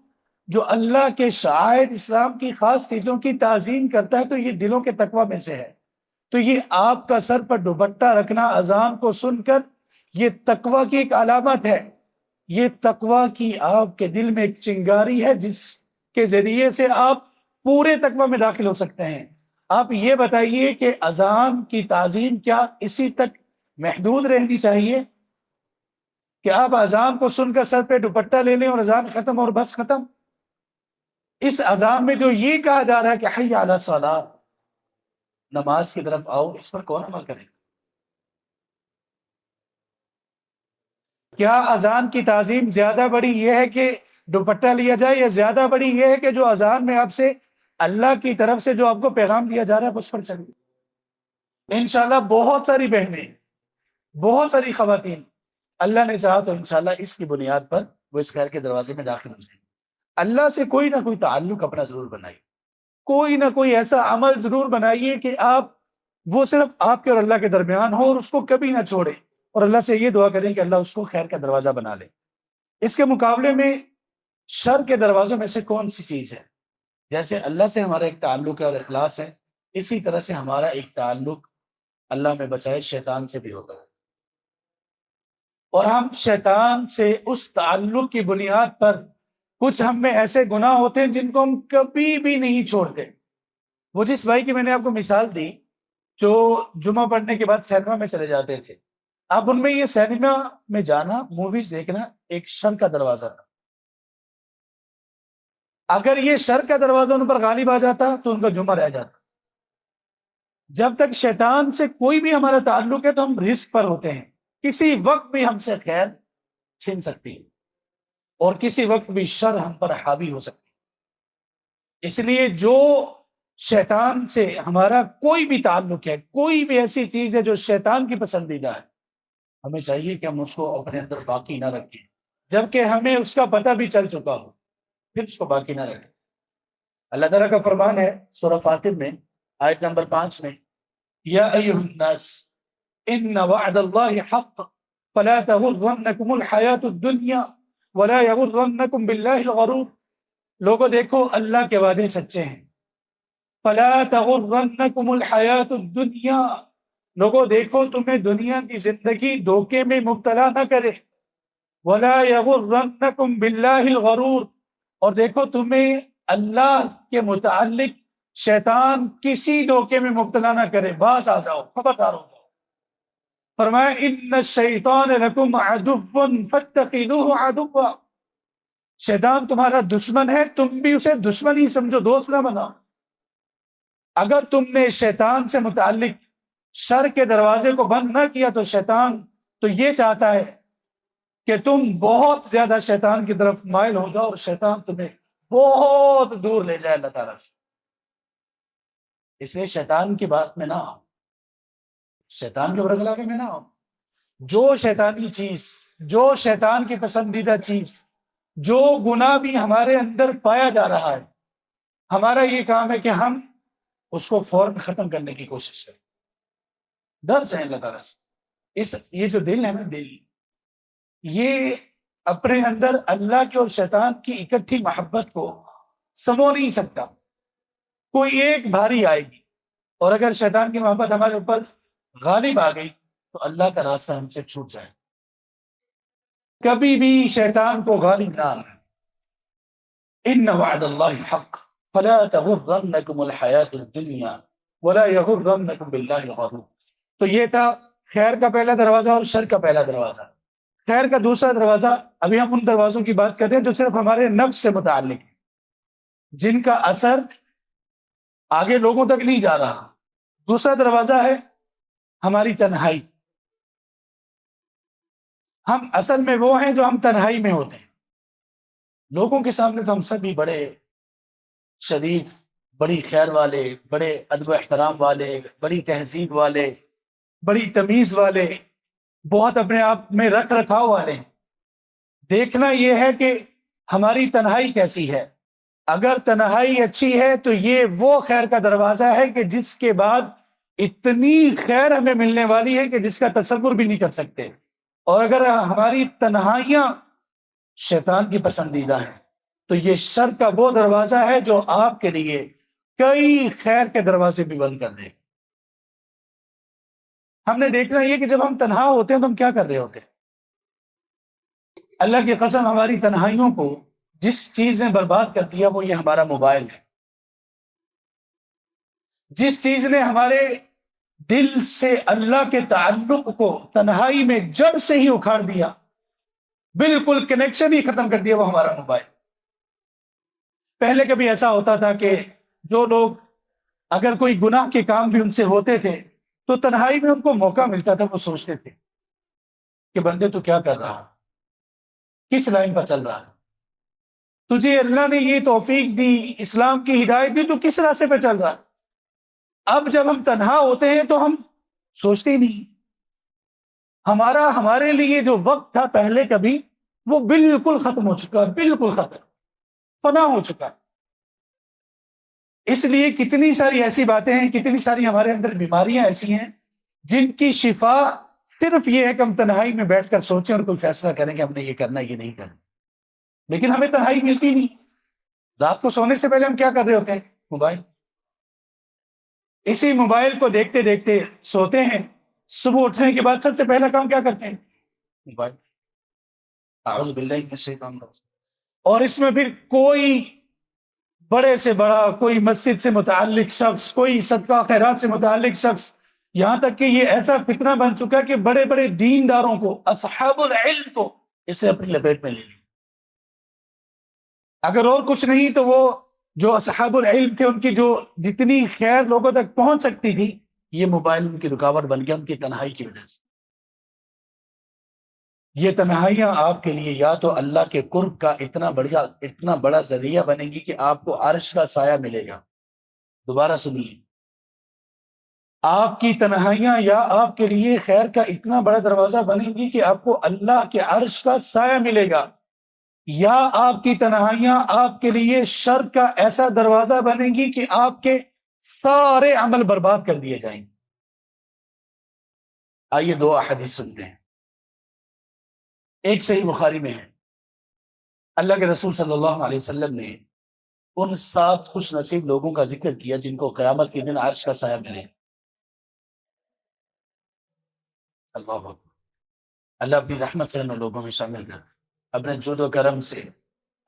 جو اللہ کے شعائر اسلام کی خاص چیزوں کی تعظیم کرتا ہے تو یہ دلوں کے تقوی میں سے ہے. تو یہ آپ کا سر پر دوپٹہ رکھنا اذان کو سن کر یہ تقوی کی ایک علامت ہے. یہ تقوی کی آپ کے دل میں ایک چنگاری ہے جس کے ذریعے سے آپ پورے تقوی میں داخل ہو سکتے ہیں. آپ یہ بتائیے کہ اذان کی تعظیم کیا اسی تک محدود رہنی چاہیے کہ آپ اذان کو سن کر سر پہ دوپٹہ لے لیں اور اذان ختم اور بس ختم؟ اس اذان میں جو یہ کہا جا رہا ہے کہ حی علی الصلاۃ، نماز کی طرف آؤ، اس پر کون عمل کرے؟ کیا اذان کی تعظیم زیادہ بڑی یہ ہے کہ دوپٹہ لیا جائے، یا زیادہ بڑی یہ ہے کہ جو اذان میں آپ سے اللہ کی طرف سے جو آپ کو پیغام دیا جا رہا ہے اس پر چلیے؟ انشاءاللہ بہت ساری بہنیں، بہت ساری خواتین، اللہ نے چاہا تو انشاءاللہ اس کی بنیاد پر وہ اس خیر کے دروازے میں داخل ہو جائیں. اللہ سے کوئی نہ کوئی تعلق اپنا ضرور بنائیے، کوئی نہ کوئی ایسا عمل ضرور بنائیے کہ آپ وہ صرف آپ کے اور اللہ کے درمیان ہو، اور اس کو کبھی نہ چھوڑے، اور اللہ سے یہ دعا کریں کہ اللہ اس کو خیر کا دروازہ بنا لے. اس کے مقابلے میں شر کے دروازوں میں سے کون سی چیز ہے؟ جیسے اللہ سے ہمارا ایک تعلق ہے اور اخلاص ہے، اسی طرح سے ہمارا ایک تعلق اللہ میں بچائے شیطان سے بھی ہوتا ہے. اور ہم شیطان سے اس تعلق کی بنیاد پر کچھ ہم میں ایسے گناہ ہوتے ہیں جن کو ہم کبھی بھی نہیں چھوڑتے. وہ جس بھائی کی میں نے آپ کو مثال دی جو جمعہ پڑھنے کے بعد سینما میں چلے جاتے تھے، اب ان میں یہ سینما میں جانا، موویز دیکھنا ایک شر کا دروازہ تھا. اگر یہ شر کا دروازہ ان پر غالب آ جاتا تو ان کا جمعہ رہ جاتا. جب تک شیطان سے کوئی بھی ہمارا تعلق ہے تو ہم رزق پر ہوتے ہیں، کسی وقت بھی ہم سے خیر چھین سکتی ہے اور کسی وقت بھی شر ہم پر حاوی ہو سکتی ہے. اس لیے جو شیطان سے ہمارا کوئی بھی تعلق ہے، کوئی بھی ایسی چیز ہے جو شیطان کی پسندیدہ ہے، ہمیں چاہیے کہ ہم اس کو اپنے اندر باقی نہ رکھیں، جبکہ ہمیں اس کا پتہ بھی چل چکا ہو پھر اس کو باقی نہ رکھیں. اللہ تعالیٰ کا فرمان ہے سورہ فاطر میں آیت نمبر 5 میں، یا ایھا الناس ان وعد اللہ حق فلا تغرنکم الحیات الدنیا ولا یغرنکم باللہ الغرور. لوگوں دیکھو اللہ کے وعدے سچے ہیں. فلا تغرنکم الحیات الدنیا، لوگوں دیکھو تمہیں دنیا کی زندگی دھوکے میں مبتلا نہ کرے. ولا یغرنکم باللہ الغرور، اور دیکھو تمہیں اللہ کے متعلق شیطان کسی دھوکے میں مبتلا نہ کرے، باز آ جاؤ، خبردار ہو جاؤ۔ فرمایا ان الشیطان لکم عدو فاتخذوہ عدوا، شیطان تمہارا دشمن ہے، تم بھی اسے دشمن ہی سمجھو، دوست نہ بناؤ۔ اگر تم نے شیطان سے متعلق شر کے دروازے کو بند نہ کیا تو شیطان تو یہ چاہتا ہے کہ تم بہت زیادہ شیطان کی طرف مائل ہو جاؤ اور شیطان تمہیں بہت دور لے جائے اللہ تعالیٰ سے۔ اس لیے شیطان کی بات میں نہ آؤ، شیطان کے برگلاوے میں نہ آؤ۔ جو شیطانی چیز، جو شیطان کی پسندیدہ چیز، جو گناہ بھی ہمارے اندر پایا جا رہا ہے، ہمارا یہ کام ہے کہ ہم اس کو فوراً ختم کرنے کی کوشش کریں، ڈر جائیں اللہ تعالیٰ سے۔ یہ جو دل ہے نا، دل یہ اپنے اندر اللہ کے اور شیطان کی اکٹھی محبت کو سمو نہیں سکتا۔ کوئی ایک بھاری آئے گی، اور اگر شیطان کی محبت ہمارے اوپر غالب آ گئی تو اللہ کا راستہ ہم سے چھوٹ جائے۔ کبھی بھی شیطان کو غالب نہ آنا۔ ان وعد اللہ حق فلا تغرنکم الحیات الدنیا ولا یغرنکم باللہ الغرور۔ تو یہ تھا خیر کا پہلا دروازہ اور شر کا پہلا دروازہ۔ خیر کا دوسرا دروازہ، ابھی ہم ان دروازوں کی بات کر رہے ہیں جو صرف ہمارے نفس سے متعلق ہے، جن کا اثر آگے لوگوں تک نہیں جا رہا۔ دوسرا دروازہ ہے ہماری تنہائی۔ ہم اصل میں وہ ہیں جو ہم تنہائی میں ہوتے ہیں۔ لوگوں کے سامنے تو ہم سبھی بڑے شریف، بڑی خیر والے، بڑے ادب و احترام والے، بڑی تہذیب والے، بڑی تمیز والے، بہت اپنے آپ میں رکھ رکھاؤ والے ہیں۔ دیکھنا یہ ہے کہ ہماری تنہائی کیسی ہے۔ اگر تنہائی اچھی ہے تو یہ وہ خیر کا دروازہ ہے کہ جس کے بعد اتنی خیر ہمیں ملنے والی ہے کہ جس کا تصور بھی نہیں کر سکتے۔ اور اگر ہماری تنہائیاں شیطان کی پسندیدہ ہیں تو یہ شر کا وہ دروازہ ہے جو آپ کے لیے کئی خیر کے دروازے بھی بند کر دے۔ ہم نے دیکھنا یہ کہ جب ہم تنہا ہوتے ہیں تو ہم کیا کر رہے ہوتے ہیں۔ اللہ کی قسم، ہماری تنہائیوں کو جس چیز نے برباد کر دیا وہ یہ ہمارا موبائل ہے۔ جس چیز نے ہمارے دل سے اللہ کے تعلق کو تنہائی میں جڑ سے ہی اکھاڑ دیا، بالکل کنیکشن ہی ختم کر دیا، وہ ہمارا موبائل۔ پہلے کبھی ایسا ہوتا تھا کہ جو لوگ اگر کوئی گناہ کے کام بھی ان سے ہوتے تھے تو تنہائی میں ان کو موقع ملتا تھا، وہ سوچتے تھے کہ بندے تو کیا کر رہا، کس لائن پر چل رہا ہے، تجھے اللہ نے یہ توفیق دی، اسلام کی ہدایت دی، تو کس راستے پہ چل رہا ہے۔ اب جب ہم تنہا ہوتے ہیں تو ہم سوچتے ہی نہیں۔ ہمارے لیے جو وقت تھا پہلے کبھی، وہ بالکل ختم ہو چکا، بالکل ختم، فنا ہو چکا۔ اس لیے کتنی ساری ایسی باتیں ہیں، کتنی ساری ہمارے اندر بیماریاں ایسی ہیں جن کی شفا صرف یہ ہے کہ ہم تنہائی میں بیٹھ کر سوچیں اور کوئی فیصلہ کریں کہ ہم نے یہ کرنا، یہ نہیں کرنا۔ لیکن ہمیں تنہائی ملتی نہیں۔ رات کو سونے سے پہلے ہم کیا کر رہے ہوتے ہیں؟ موبائل۔ اسی موبائل کو دیکھتے دیکھتے سوتے ہیں، صبح اٹھنے کے بعد سب سے پہلا کام کیا کرتے ہیں؟ موبائل۔ اعوذ باللہ من الشیطان الرجیم۔ اور اس میں پھر کوئی بڑے سے بڑا، کوئی مسجد سے متعلق شخص، کوئی صدقہ خیرات سے متعلق شخص، یہاں تک کہ یہ ایسا فتنہ بن چکا کہ بڑے بڑے دینداروں کو، اصحاب العلم کو اس سے اپنی لپیٹ میں لے لی۔ اگر اور کچھ نہیں تو وہ جو اصحاب العلم تھے، ان کی جو جتنی خیر لوگوں تک پہنچ سکتی تھی، یہ موبائل ان کی رکاوٹ بن گیا، ان کی تنہائی کی وجہ سے۔ یہ تنہائیاں آپ کے لیے یا تو اللہ کے قرب کا اتنا بڑا ذریعہ بنے گی کہ آپ کو عرش کا سایہ ملے گا۔ دوبارہ سنیے، آپ کی تنہائیاں یا آپ کے لیے خیر کا اتنا بڑا دروازہ بنے گی کہ آپ کو اللہ کے عرش کا سایہ ملے گا، یا آپ کی تنہائیاں آپ کے لیے شر کا ایسا دروازہ بنے گی کہ آپ کے سارے عمل برباد کر دیے جائیں گے۔ آئیے دو احادیث سنتے ہیں۔ ایک صحیح بخاری میں ہے، اللہ کے رسول صلی اللہ علیہ وسلم نے ان 7 خوش نصیب لوگوں کا ذکر کیا جن کو قیامت کے دن عرش کا سایہ ملے۔ اللہ اکبر۔ اللہ اپنی رحمت سے ان لوگوں میں شامل کر، اپنے جود و کرم سے،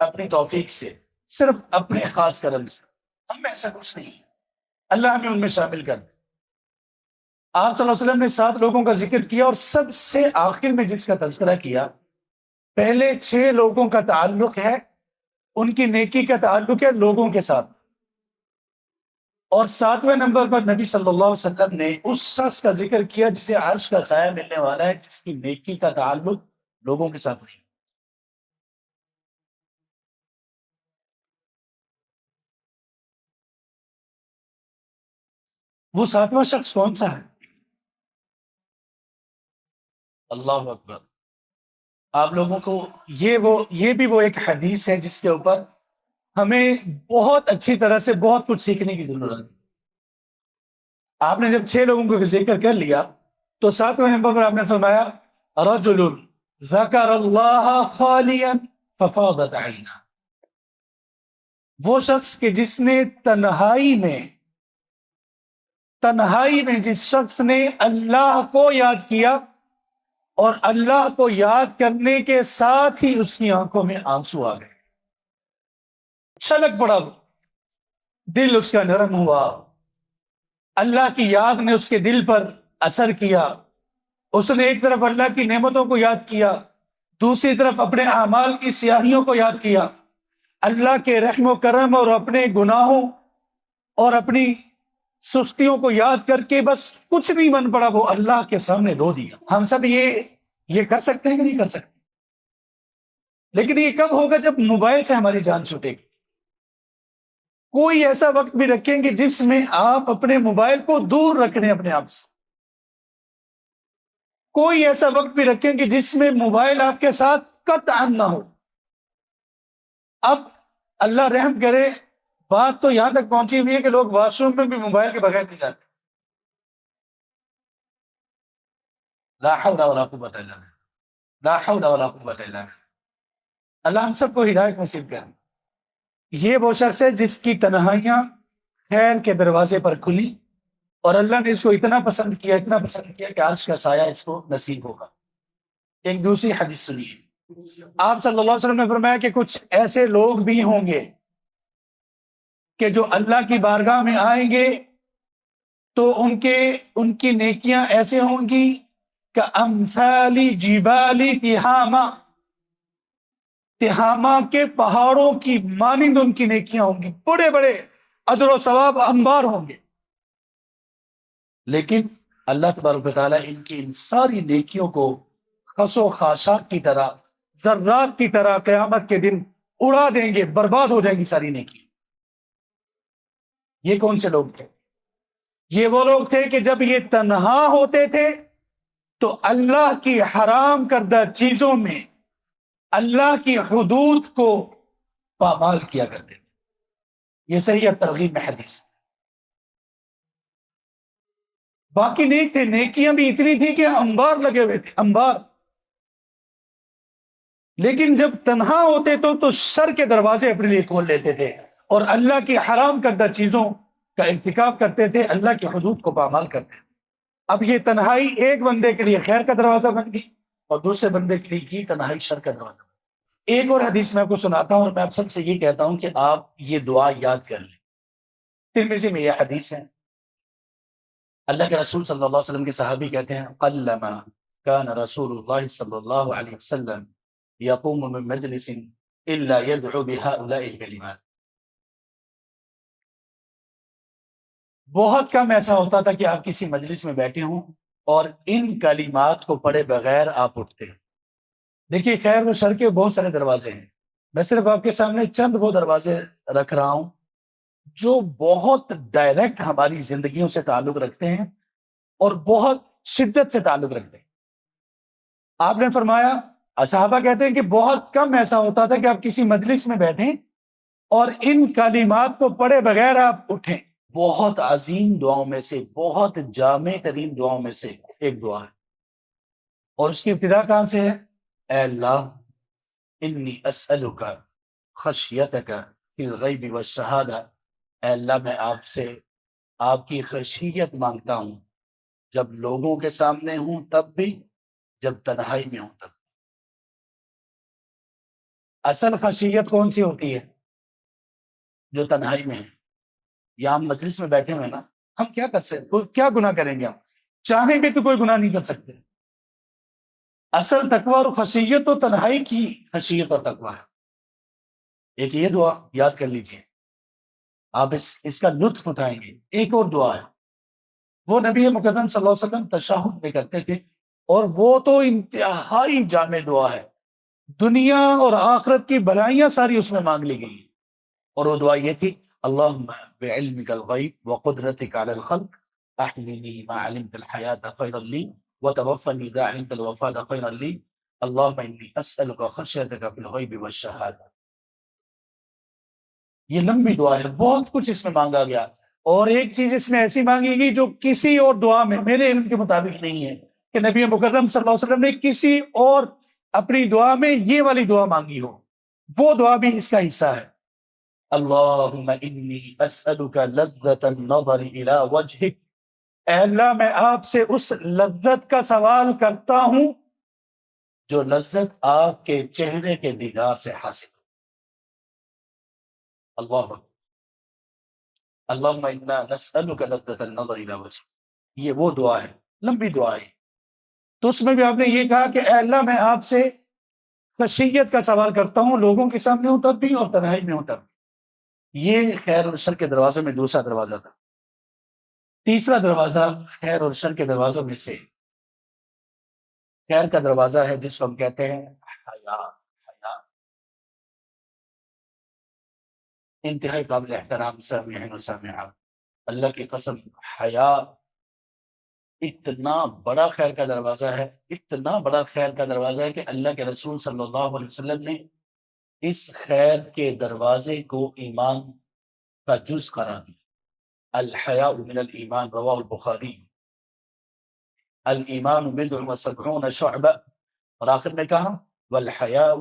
اپنی توفیق سے، صرف اپنے خاص کرم سے۔ ہم میں ایسا کچھ نہیں ہے۔ اللہ ہمیں ان میں شامل کر دے۔ آپ صلی اللہ علیہ وسلم نے 7 لوگوں کا ذکر کیا اور سب سے آخر میں جس کا تذکرہ کیا، پہلے 6 لوگوں کا تعلق ہے، ان کی نیکی کا تعلق ہے لوگوں کے ساتھ، اور 7ویں نمبر پر نبی صلی اللہ علیہ وسلم نے اس شخص کا ذکر کیا جسے عرش کا سایہ ملنے والا ہے، جس کی نیکی کا تعلق لوگوں کے ساتھ نہیں۔ وہ 7واں شخص کون سا ہے؟ اللہ اکبر۔ آپ لوگوں کو یہ بھی وہ ایک حدیث ہے جس کے اوپر ہمیں بہت اچھی طرح سے بہت کچھ سیکھنے کی ضرورت ہے۔ آپ نے جب 6 لوگوں کو ذکر کر لیا تو 7ویں نمبر پر آپ نے فرمایا رجل ذکر اللہ خالیا ففاضت عینہ، وہ شخص کہ جس نے تنہائی میں جس شخص نے اللہ کو یاد کیا اور اللہ کو یاد کرنے کے ساتھ ہی اس کی آنکھوں میں آنسو آ گئے، چھلک پڑا، دل اس کا نرم ہوا، اللہ کی یاد نے اس کے دل پر اثر کیا، اس نے ایک طرف اللہ کی نعمتوں کو یاد کیا، دوسری طرف اپنے اعمال کی سیاہیوں کو یاد کیا، اللہ کے رحم و کرم اور اپنے گناہوں اور اپنی سستیوں کو یاد کر کے بس کچھ نہیں بن پڑا، وہ اللہ کے سامنے رو دیا۔ ہم سب یہ کر سکتے ہیں کہ نہیں کر سکتے؟ لیکن یہ کب ہوگا؟ جب موبائل سے ہماری جان چھوٹے گی۔ کوئی ایسا وقت بھی رکھیں گے جس میں آپ اپنے موبائل کو دور رکھ لیں اپنے آپ سے، کوئی ایسا وقت بھی رکھیں گے جس میں موبائل آپ کے ساتھ قطعا نہ ہو۔ اب اللہ رحم کرے، بات تو یہاں تک پہنچی ہوئی ہے کہ لوگ واش روم میں بھی موبائل کے بغیر نہیں جاتے۔ لا حول ولا قوت الا باللہ، لا حول ولا قوت الا باللہ۔ اللہ ہم سب کو ہدایت نصیب کرے۔ یہ وہ شخص ہے جس کی تنہائیاں خیر کے دروازے پر کھلی اور اللہ نے اس کو اتنا پسند کیا کہ عرش کا سایہ اس کو نصیب ہوگا۔ ایک دوسری حدیث سنیے، آپ صلی اللہ علیہ وسلم نے فرمایا کہ کچھ ایسے لوگ بھی ہوں گے کہ جو اللہ کی بارگاہ میں آئیں گے تو ان کی نیکیاں ایسے ہوں گی کہ امثال جبال تہامہ کے پہاڑوں کی مانند ان کی نیکیاں ہوں گی، بڑے بڑے اجر و ثواب انبار ہوں گے، لیکن اللہ تبارک و تعالیٰ ان کی ان ساری نیکیوں کو خس و خاشاک کی طرح، ذرات کی طرح قیامت کے دن اڑا دیں گے، برباد ہو جائیں گی ساری نیکی۔ یہ کون سے لوگ تھے؟ یہ وہ لوگ تھے کہ جب یہ تنہا ہوتے تھے تو اللہ کی حرام کردہ چیزوں میں اللہ کی حدود کو پامال کیا کرتے تھے۔ یہ صحیح ترغیب میں حدیث ہے۔ باقی نیک تھے، نیکیاں بھی اتنی تھی کہ انبار لگے ہوئے تھے، انبار، لیکن جب تنہا ہوتے تو شر کے دروازے اپنے لیے کھول لیتے تھے اور اللہ کی حرام کردہ چیزوں کا ارتکاب کرتے تھے، اللہ کی حدود کو پامال کرتے تھے۔ اب یہ تنہائی ایک بندے کے لیے خیر کا دروازہ بن گئی اور دوسرے بندے کے لیے یہ تنہائی شر کا دروازہ بن گئی۔ ایک اور حدیث میں آپ کو سناتا ہوں اور میں آپ سب سے یہ کہتا ہوں کہ آپ یہ دعا یاد کر لیں۔ ترمذی میں یہ حدیث ہے، اللہ کے رسول صلی اللہ علیہ وسلم کے صحابی کہتے ہیں قلما كان رسول اللہ صلی اللہ علیہ وسلم يقوم من مجلس الا يدعو بهؤلاء الكلمات، بہت کم ایسا ہوتا تھا کہ آپ کسی مجلس میں بیٹھے ہوں اور ان کلمات کو پڑھے بغیر آپ اٹھتے ہیں۔ دیکھیے خیر و شر کے بہت سارے دروازے ہیں، میں صرف آپ کے سامنے چند وہ دروازے رکھ رہا ہوں جو بہت ڈائریکٹ ہماری زندگیوں سے تعلق رکھتے ہیں اور بہت شدت سے تعلق رکھتے ہیں۔ آپ نے فرمایا، صحابہ کہتے ہیں کہ بہت کم ایسا ہوتا تھا کہ آپ کسی مجلس میں بیٹھیں اور ان کلمات کو پڑھے بغیر آپ اٹھیں۔ بہت عظیم دعاؤں میں سے، بہت جامع ترین دعاؤں میں سے ایک دعا ہے، اور اس کی ابتدا کہاں سے ہے؟ اے اللہ انی اسألک خشیتک فی الغیب والشہادہ، اے اللہ میں آپ سے آپ کی خشیت مانگتا ہوں، جب لوگوں کے سامنے ہوں تب بھی، جب تنہائی میں ہوں تب۔ اصل خشیت کون سی ہوتی ہے؟ جو تنہائی میں ہے۔ یا ہم مجلس میں بیٹھے ہوئے نا, ہم کیا کر سکتے, کیا گناہ کریں گے؟ ہم چاہیں بھی تو کوئی گناہ نہیں کر سکتے. اصل تقوی اور خشیت تو تنہائی کی خشیت اور تقوی ہے. ایک یہ دعا یاد کر لیجئے, آپ اس کا لطف اٹھائیں گے. ایک اور دعا ہے, وہ نبی مقدم صلی اللہ علیہ وسلم تشہد میں کرتے تھے, اور وہ تو انتہائی جامع دعا ہے, دنیا اور آخرت کی بھلائیاں ساری اس میں مانگ لی گئی. اور وہ دعا یہ تھی, اللہم بعلمک الغیب وقدرتک علی الخلق احینی ما علمت الحیات خیرا لی وتوفنی اذا علمت الوفات خیرا لی اللہم انی اسألک خشیتک فی الغیب والشہادہ. یہ لمبی دعا ہے, بہت کچھ اس میں مانگا گیا. اور ایک چیز اس میں ایسی مانگی گئی جو کسی اور دعا میں میرے علم کے مطابق نہیں ہے, کہ نبی مکرم صلی اللہ علیہ وسلم نے کسی اور اپنی دعا میں یہ والی دعا مانگی ہو. وہ دعا بھی اس کا حصہ ہے. اللہم انی اسألک لذت النظر الى وجہک, اے اللہ میں آپ سے اس لذت کا سوال کرتا ہوں جو لذت آپ کے چہرے کے دیدار سے حاصل. اللہم انا نسألک لذت النظر الى وجہک, یہ وہ دعا ہے, لمبی دعا ہے. تو اس میں بھی آپ نے یہ کہا کہ اے اللہ میں آپ سے خشیت کا سوال کرتا ہوں, لوگوں کے سامنے ہوں تب بھی اور تنہائی میں ہوں تب بھی. یہ خیر اور شر کے دروازوں میں دوسرا دروازہ تھا. تیسرا دروازہ خیر اور شر کے دروازوں میں سے خیر کا دروازہ ہے جس کو ہم کہتے ہیں حیا. حیا انتہائی قابل احترام سامعین و سامعات, اللہ کی قسم حیا اتنا بڑا خیر کا دروازہ ہے, اتنا بڑا خیر کا دروازہ ہے کہ اللہ کے رسول صلی اللہ علیہ وسلم نے اس خیر کے دروازے کو ایمان کا جز قرار دیا. الحیاء من الایمان, رواہ البخاری. الایمان بضع وسبعون شعبہ, اور آخر میں کہا والحیاء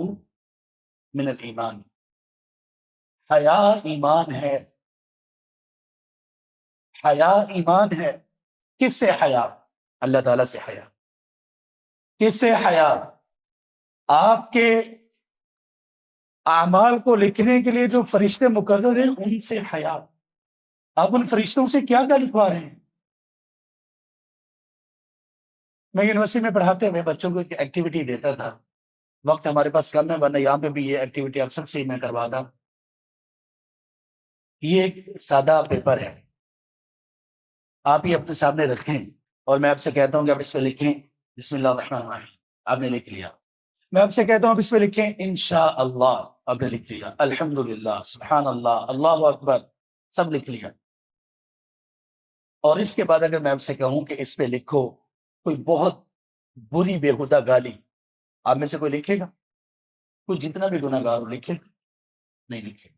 من الایمان. حیا ایمان ہے, حیا ایمان ہے. کس سے حیا؟ اللہ تعالیٰ سے حیا. کس سے حیا؟ آپ کے اعمال کو لکھنے کے لیے جو فرشتے مقرر ہیں ان سے حیا. آپ ان فرشتوں سے کیا کیا لکھوا رہے ہیں؟ میں یونیورسٹی میں پڑھاتے ہوئے بچوں کو ایک ایکٹیویٹی دیتا تھا, وقت ہمارے پاس کم ہے ورنہ یہاں پہ بھی یہ ایکٹیویٹی آپ سب سے میں کرواتا. یہ ایک سادہ پیپر ہے, آپ یہ اپنے سامنے رکھیں اور میں آپ سے کہتا ہوں کہ آپ اس پہ لکھیں بسم اللہ الرحمن الرحیم, آپ نے لکھ لیا. میں آپ سے کہتا ہوں آپ اس پہ لکھیں انشاءاللہ, آپ نے لکھ لیا. الحمدللہ, سبحان اللہ, اللہ اکبر, سب لکھ لیا. اور اس کے بعد اگر میں آپ سے کہوں کہ اس پہ لکھو کوئی بہت بری بےہودہ گالی, آپ میں سے کوئی لکھے گا؟ کوئی جتنا بھی گناہ گار ہو لکھے گا؟ نہیں لکھے.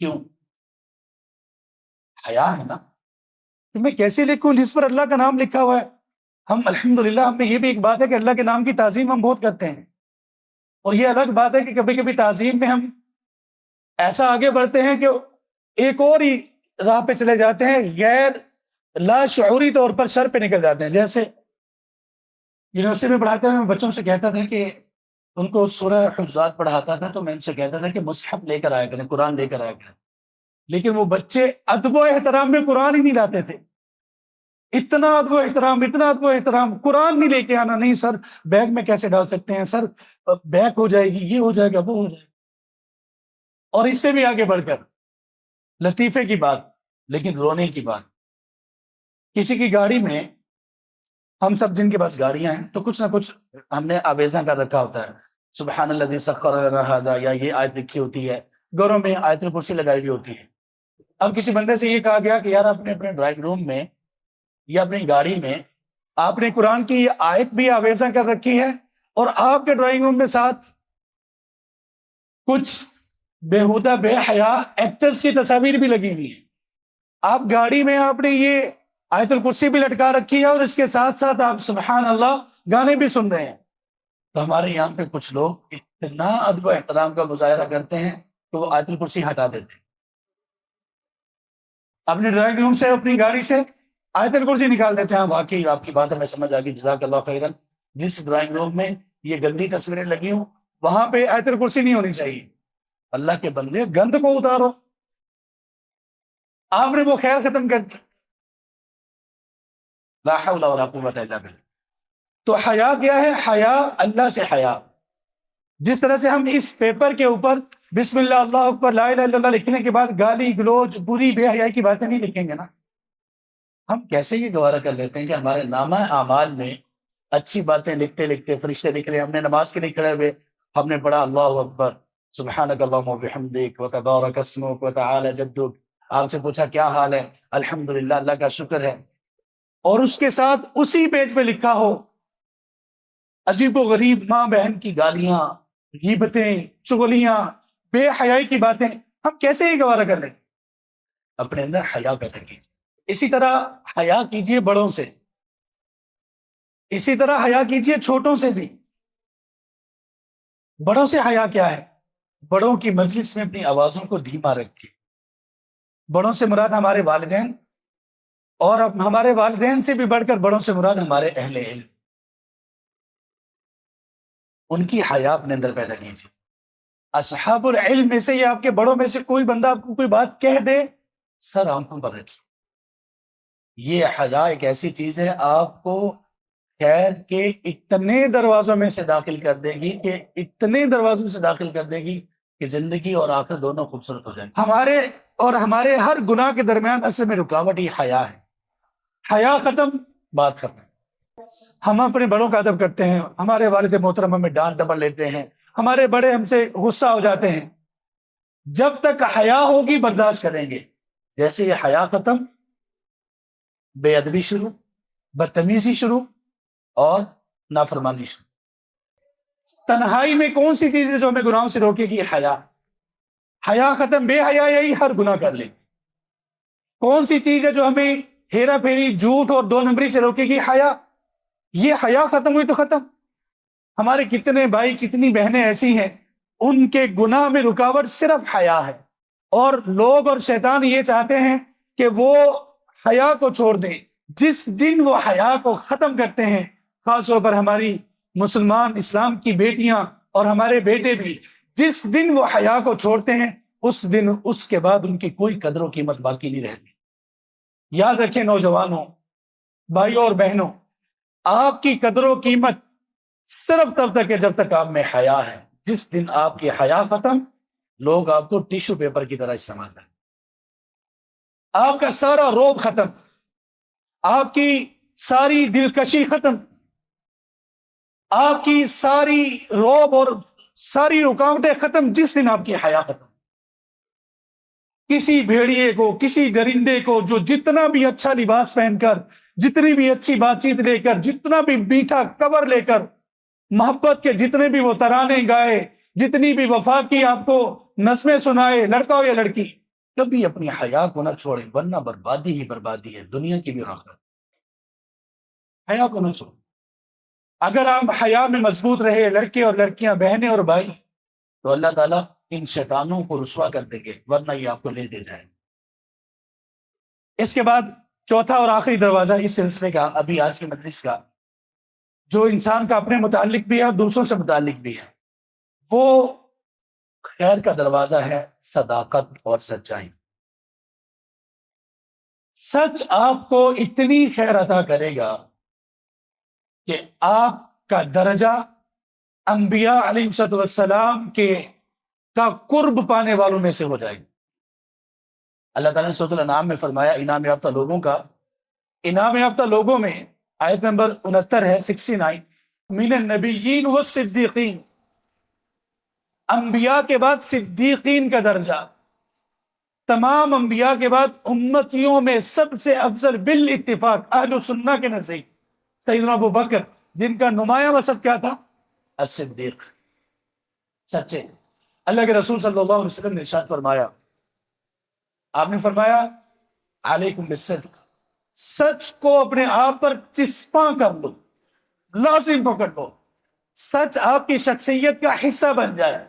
کیوں؟ حیا ہے نا. کہ میں کیسے لکھوں جس پر اللہ کا نام لکھا ہوا ہے؟ ہم الحمدللہ, ہم میں یہ بھی ایک بات ہے کہ اللہ کے نام کی تعظیم ہم بہت کرتے ہیں, اور یہ الگ بات ہے کہ کبھی کبھی تعظیم میں ہم ایسا آگے بڑھتے ہیں کہ ایک اور ہی راہ پہ چلے جاتے ہیں, غیر لاشعوری طور پر شر پہ نکل جاتے ہیں. جیسے یونیورسٹی میں پڑھاتے ہوئے میں بچوں سے کہتا تھا کہ ان کو سورہ حجرات پڑھاتا تھا تو میں ان سے کہتا تھا کہ مصحف لے کر آیا کریں, قرآن لے کر آیا کریں. لیکن وہ بچے ادب و احترام میں قرآن ہی نہیں لاتے تھے. اتنا ادب و احترام, اتنا ادب و احترام, قرآن نہیں لے کے آنا. نہیں سر, بیگ میں کیسے ڈال سکتے ہیں سر, بیگ ہو جائے گی, یہ ہو جائے گا, وہ ہو جائے گا. اور اس سے بھی آگے بڑھ کر لطیفے کی بات, لیکن رونے کی بات. کسی کی گاڑی میں, ہم سب جن کے پاس گاڑیاں ہیں تو کچھ نہ کچھ ہم نے آویزاں کر رکھا ہوتا ہے, سبحان الذی سخر لنا ھذا, یا یہ آیت لکھی ہوتی ہے. گھروں میں آیت الکرسی لگائی ہوئی ہوتی ہے. اب کسی بندے سے یہ کہا گیا کہ یار اپنے اپنے ڈرائیونگ روم میں یا اپنی گاڑی میں آپ نے قرآن کی آیت بھی آویزاں کر رکھی ہے, اور آپ کے ڈرائنگ روم میں ساتھ کچھ بےہودہ بے حیا ایکٹرز کی تصاویر بھی لگی ہوئی ہیں. آپ گاڑی میں آپ نے یہ آیت الکرسی بھی لٹکا رکھی ہے, اور اس کے ساتھ ساتھ آپ سبحان اللہ گانے بھی سن رہے ہیں. تو ہمارے یہاں پہ کچھ لوگ اتنا ادب و احترام کا مظاہرہ کرتے ہیں کہ وہ آیت الکرسی ہٹا دیتے ہیں. اپنے ڈرائنگ روم سے, اپنی گاڑی سے آیت الکرسی نکال دیتے ہیں. واقعی آپ کی بات ہمیں سمجھ آ گئی, جزاک اللہ خیرن. جس ڈرائنگ روم میں یہ گندی تصویریں لگی ہوں وہاں پہ آیت الکرسی نہیں ہونی چاہیے. اللہ کے بندے, گند کو اتارو. آپ نے وہ خیر ختم کر دی. لا حول ولا قوة الا بالله. تو حیا کیا ہے؟ حیا اللہ سے حیا. جس طرح سے ہم اس پیپر کے اوپر بسم اللہ اللہ اکبر لا الہ الا اللہ لکھنے کے بعد گالی گلوچ بری بے حیائی کی باتیں نہیں لکھیں گے نا. ہم کیسے یہ گوارا کر لیتے ہیں کہ ہمارے نامہ اعمال میں اچھی باتیں لکھتے لکھتے فرشتے لکھ رہے ہیں. ہم نے نماز کے لیے کھڑے ہوئے ہم نے پڑھا اللہ اکبر سبحانک اللہم وبحمدک وتبارک اسمک وتعالی جدک. آپ سے پوچھا کیا حال ہے؟ الحمدللہ اللہ کا شکر ہے. اور اس کے ساتھ اسی پیج پہ لکھا ہو عجیب و غریب ماں بہن کی گالیاں، غیبتیں، چغلیاں، بے حیائی کی باتیں، ہم کیسے یہ گوارا کر لیں؟ اپنے اندر حیا پیدا کی. اسی طرح حیا کیجئے بڑوں سے، اسی طرح حیا کیجئے چھوٹوں سے بھی. بڑوں سے حیا کیا ہے؟ بڑوں کی مجلس میں اپنی آوازوں کو دھیما رکھے. بڑوں سے مراد ہمارے والدین، اور ہمارے والدین سے بھی بڑھ کر بڑوں سے مراد ہمارے اہل علم. ان کی حیا اپنے اندر پیدا کیجیے. اصحاب العلم میں سے یا آپ کے بڑوں میں سے کوئی بندہ آپ کو کوئی بات کہہ دے، سر آنکھوں پر رکھیے. یہ حیا ایک ایسی چیز ہے آپ کو خیر کے اتنے دروازوں میں سے داخل کر دے گی کہ اتنے دروازوں سے داخل کر دے گی کہ زندگی اور آخر دونوں خوبصورت ہو جائیں. ہمارے ہر گناہ کے درمیان اصل میں رکاوٹ ہی حیا ہے. حیا ختم، بات کرنا. ہم اپنے بڑوں کا ادب کرتے ہیں، ہمارے والد محترم ہمیں ڈانٹ ڈپٹ لیتے ہیں، ہمارے بڑے ہم سے غصہ ہو جاتے ہیں. جب تک حیا ہوگی برداشت کریں گے. جیسے یہ حیا ختم، بے ادبی شروع، بدتمیزی شروع، اور نافرمانی شروع. تنہائی میں کون سی چیز ہے جو ہمیں گناہوں سے روکے گی؟ حیا. حیا ختم، بے حیا یہی ہر گناہ کر لے. کون سی چیز ہے جو ہمیں ہیرا پھیری، جھوٹ اور دو نمبری سے روکے گی؟ حیا. یہ حیا ختم ہوئی تو ختم. ہمارے کتنے بھائی کتنی بہنیں ایسی ہیں ان کے گناہ میں رکاوٹ صرف حیا ہے، اور لوگ اور شیطان یہ چاہتے ہیں کہ وہ حیا کو چھوڑ دیں. جس دن وہ حیا کو ختم کرتے ہیں، خاص طور پر ہماری مسلمان اسلام کی بیٹیاں اور ہمارے بیٹے بھی جس دن وہ حیا کو چھوڑتے ہیں، اس دن اس کے بعد ان کی کوئی قدر و قیمت باقی نہیں رہتی. یاد رکھیں نوجوانوں، بھائیوں اور بہنوں، آپ کی قدر و قیمت صرف تب تک ہے جب تک آپ میں حیا ہے. جس دن آپ کی حیا ختم، لوگ آپ کو ٹیشو پیپر کی طرح استعمال کریں. آپ کا سارا روب ختم، آپ کی ساری دلکشی ختم، آپ کی ساری روب اور ساری رکاوٹیں ختم جس دن آپ کی حیا ختم. کسی بھیڑیے کو، کسی درندے کو جو جتنا بھی اچھا لباس پہن کر، جتنی بھی اچھی بات چیت لے کر، جتنا بھی میٹھا کور لے کر، محبت کے جتنے بھی وہ ترانے گائے، جتنی بھی وفا کی آپ کو نظمیں سنائے، لڑکا ہو یا لڑکی، کبھی اپنی حیا کو نہ چھوڑیں، ورنہ بربادی ہی بربادی ہے، دنیا کی بھی آخرت. حیا کو نہ چھوڑیں. اگر آپ حیا میں مضبوط رہے، لڑکے اور لڑکیاں، بہنیں اور بھائی، تو اللہ تعالیٰ ان شیطانوں کو رسوا کر دیں گے، ورنہ یہ آپ کو لے دے جائیں. اس کے بعد چوتھا اور آخری دروازہ اس سلسلے کا، ابھی آج کے مجلس کا، جو انسان کا اپنے متعلق بھی ہے اور دوسروں سے متعلق بھی ہے، وہ خیر کا دروازہ ہے صداقت اور سچائی. سچ آپ کو اتنی خیر عطا کرے گا کہ آپ کا درجہ انبیاء علیہ السلام کے کا قرب پانے والوں میں سے ہو جائے گا. اللہ تعالیٰ نے سورۃ الانعام میں فرمایا انعام یافتہ لوگوں کا، انعام یافتہ لوگوں میں آیت نمبر 69 ہے 69، من النبیین والصدیقین، انبیاء کے بعد صدیقین کا درجہ. تمام انبیاء کے بعد امتیوں میں سب سے افضل بالاتفاق اہل سنہ کے نزدیک سیدنا ابو بکر، جن کا نمایاں وصف کیا تھا؟ الصدیق، سچے. اللہ کے رسول صلی اللہ علیہ وسلم نے ارشاد فرمایا، آپ نے فرمایا علیکم بالصدق، سچ کو اپنے آپ پر چسپاں کر لو، لازم پکڑ لو. سچ آپ کی شخصیت کا حصہ بن جائے.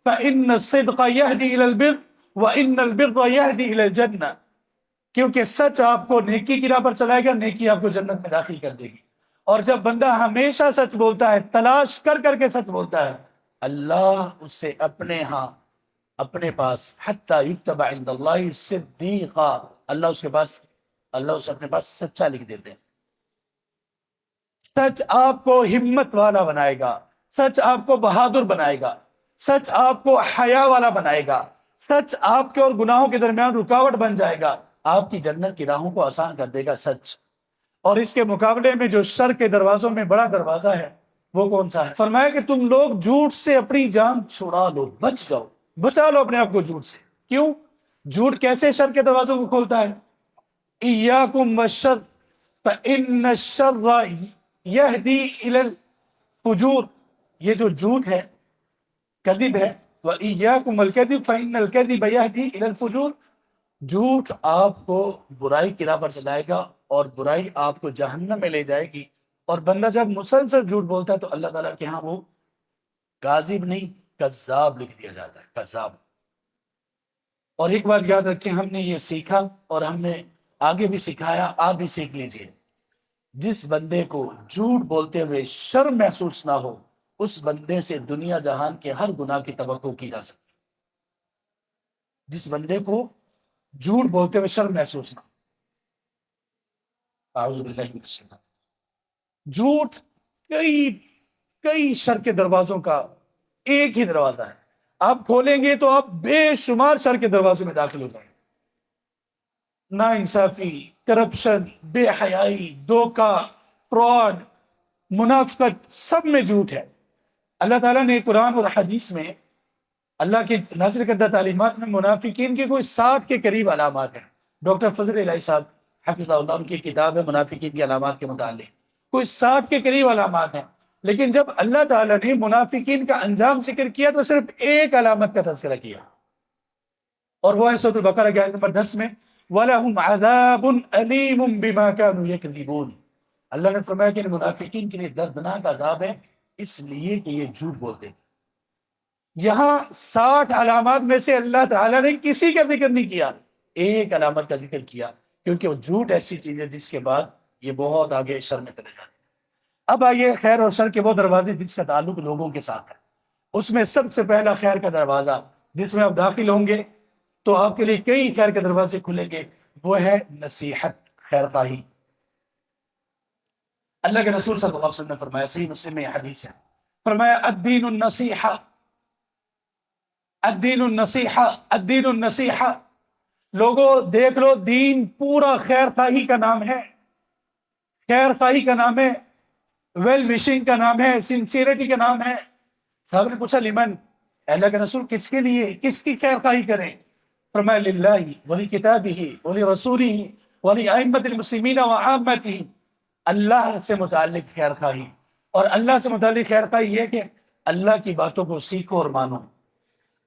فإن الصدق يهدي إلى البر وإن البر يهدي إلى الجنة، کیونکہ سچ آپ کو نیکی کی راہ پر چلائے گا، نیکی آپ کو جنت میں داخل کر دے گی. اور جب بندہ ہمیشہ سچ بولتا ہے، تلاش کر کر کے سچ بولتا ہے، اللہ اسے اپنے ہاں، اپنے پاس حتی یکتب عند اللہ صدیقا، اللہ اسے اپنے پاس سچا لکھ دیتے ہیں۔ سچ آپ کو ہمت والا بنائے گا، سچ آپ کو بہادر بنائے گا، سچ آپ کو حیا والا بنائے گا، سچ آپ کے اور گناہوں کے درمیان رکاوٹ بن جائے گا، آپ کی جنت کی راہوں کو آسان کر دے گا سچ۔ اور اس کے مقابلے میں جو شر کے دروازوں میں بڑا دروازہ ہے وہ کون سا ہے؟ فرمایا کہ تم لوگ جھوٹ سے اپنی جان چھڑا لو، بچ جاؤ، بچا لو اپنے آپ کو جھوٹ سے۔ کیوں؟ جھوٹ کیسے شر کے دروازوں کو کھولتا ہے؟ ایاکم والشر فإن الشر یہدی الی الفجور، یہ جو جھوٹ ہے، کذب ہے، وإیاکم الکذب فإن الکذب یہدی الی الفجور، جھوٹ آپ کو برائی کی راہ پر چلائے گا اور برائی آپ کو جہنم میں لے جائے گی۔ اور بندہ جب مسلسل جھوٹ بولتا ہے تو اللہ تعالیٰ کے ہاں وہ کاذب نہیں کذاب لکھ دیا جاتا ہے، کذاب۔ اور ایک بات یاد رکھیں، ہم نے یہ سیکھا اور ہم نے آگے بھی سکھایا، آپ بھی سیکھ لیجئے، جس بندے کو جھوٹ بولتے ہوئے شرم محسوس نہ ہو، اس بندے سے دنیا جہان کے ہر گناہ کی توقع کی جا سکتی۔ جس بندے کو جھوٹ بولتے ہوئے شرم محسوس نہ ہو، اعوذ باللہ من الشیطان۔ جھوٹ کئی شر کے دروازوں کا ایک ہی دروازہ ہے، آپ کھولیں گے تو آپ بے شمار شر کے دروازوں میں داخل ہو جائیں گے۔ نا انصافی، کرپشن، بے حیائی، دھوکہ، فراڈ، منافقت، سب میں جھوٹ ہے۔ اللہ تعالیٰ نے قرآن اور حدیث میں اللہ کے نازل کردہ تعلیمات میں منافقین کے کوئی 60 کے قریب علامات ہیں۔ ڈاکٹر فضل الہی صاحب حفظہ اللہ، ان کی کتاب ہے منافقین کی علامات کے متعلق، کوئی 60 کے قریب علامات ہیں۔ لیکن جب اللہ تعالیٰ نے منافقین کا انجام ذکر کیا تو صرف ایک علامت کا تذکرہ کیا، اور وہ ہے سورۃ البقرہ کی آیت نمبر 10 میں وَلَهُمْ عَذَابٌ أَلِيمٌ بِمَا كَانُوا يَكْذِبُونَ۔ اللہ نے فرمایا کہ منافقین کے لیے دردناک عذاب ہے، اس لیے کہ یہ جھوٹ بولتے ہیں۔ یہاں 60 علامات میں سے اللہ تعالیٰ نے کسی کا ذکر نہیں کیا، ایک علامت کا ذکر کیا، کیونکہ وہ جھوٹ ایسی چیز ہے جس کے بعد یہ بہت آگے شر میں چلے جاتے ہیں۔ اب آئیے خیر اور شر کے وہ دروازے جس کا تعلق لوگوں کے ساتھ ہے، اس میں سب سے پہلا خیر کا دروازہ جس میں آپ داخل ہوں گے تو آپ کے لیے کئی خیر کے دروازے کھلیں گے، وہ ہے نصیحت، خیر خواہی۔ اللہ کے رسول صلی اللہ علیہ وسلم نے فرمایا، صحیح مسلم میں یہ حدیث ہے، فرمایا الدین النصیحہ، الدین النصیحہ، الدین النصیحہ۔ لوگوں دیکھ لو، دین پورا خیر خواہی کا نام ہے، خیر خواہی کا نام ہے، ویل وشنگ کا نام ہے، سنسیئرٹی کا نام ہے۔ صاحب نے پوچھا لمن، اللہ کے رسول کس کے لیے، کس کی خیر خواہی کریں؟ فرمایا للہ ولی کتابہ ولی رسولہ ولی ائمۃ المسلمین وعامتہ، اللہ سے متعلق خیر خواہی۔ اور اللہ سے متعلق خیر خواہی یہ کہ اللہ کی باتوں کو سیکھو اور مانو،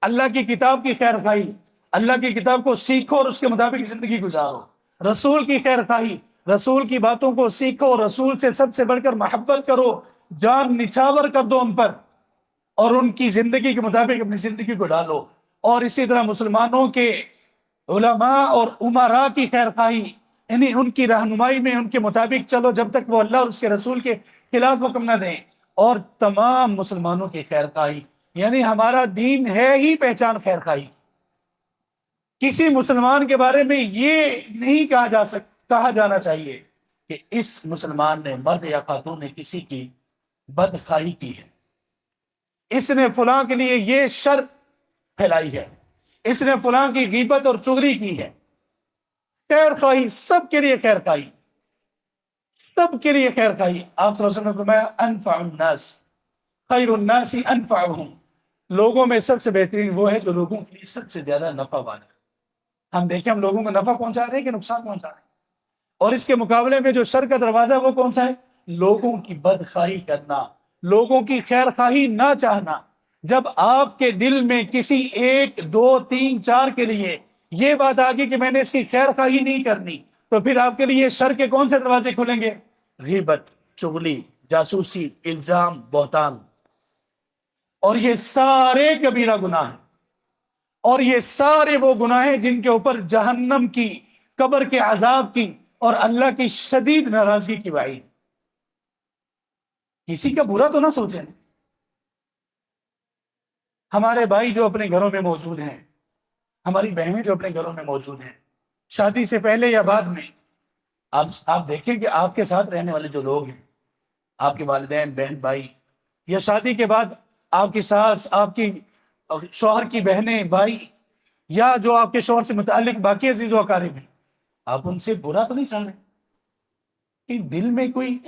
اللہ کی کتاب کی خیر خواہی، اللہ کی کتاب کو سیکھو اور اس کے مطابق زندگی گزارو۔ رسول کی خیر خواہی، رسول کی باتوں کو سیکھو، رسول سے سب سے بڑھ کر محبت کرو، جان نچھاور کر دو ان پر، اور ان کی زندگی کے مطابق اپنی زندگی کو ڈالو۔ اور اسی طرح مسلمانوں کے علماء اور امراء کی خیر خواہی، یعنی ان کی رہنمائی میں ان کے مطابق چلو جب تک وہ اللہ اور اس کے رسول کے خلاف حکم نہ دیں۔ اور تمام مسلمانوں کی خیر خواہی، یعنی ہمارا دین ہے ہی پہچان خیر خواہی۔ کسی مسلمان کے بارے میں یہ نہیں کہا جانا چاہیے کہ اس مسلمان نے، مرد یا خاتون نے، کسی کی بدخواہی کی ہے، اس نے فلاں کے لیے یہ شر پھیلائی ہے، اس نے فلاں کی غیبت اور چغلی کی ہے۔ خیر خواہی، سب کے لیے خیر خواہی، سب کے لیے خیر خواہی۔ آپ صلی اللہ علیہ وسلم نے فرمایا انفع الناس خیر الناس انفعهم، لوگوں میں سب سے بہترین وہ ہے جو لوگوں کے لیے سب سے زیادہ نفع والا ہے۔ ہم دیکھیں ہم لوگوں کو نفع پہنچا رہے ہیں کہ نقصان پہنچا رہے ہیں؟ اور اس کے مقابلے میں جو شر کا دروازہ ہے وہ کون سا ہے؟ لوگوں کی بدخواہی کرنا، لوگوں کی خیر خواہی نہ چاہنا۔ جب آپ کے دل میں کسی 1 2 3 4 کے لیے یہ بات آ گئی کہ میں نے اس کی خیر خواہی نہیں کرنی، تو پھر آپ کے لیے شر کے کون سے دروازے کھلیں گے؟ غیبت، چغلی، جاسوسی، الزام، بہتان۔ اور یہ سارے کبیرہ گناہ ہیں، اور یہ سارے وہ گناہ ہیں جن کے اوپر جہنم کی، قبر کے عذاب کی اور اللہ کی شدید ناراضگی کی وعید۔ کسی کا برا تو نہ سوچیں۔ ہمارے بھائی جو اپنے گھروں میں موجود ہیں، ہماری بہنیں جو اپنے گھروں میں موجود ہیں، شادی سے پہلے یا بعد میں آپ دیکھیں کہ آپ کے ساتھ رہنے والے جو لوگ ہیں، آپ کے والدین، بہن، بھائی، یا شادی کے بعد آپ کی ساس، آپ کی شوہر کی بہنیں، بھائی، یا جو آپ کے شوہر سے متعلق باقی عزیز و اقارب ہیں، آپ ان سے برا تو نہیں چاہ رہے کہ دل میں کوئی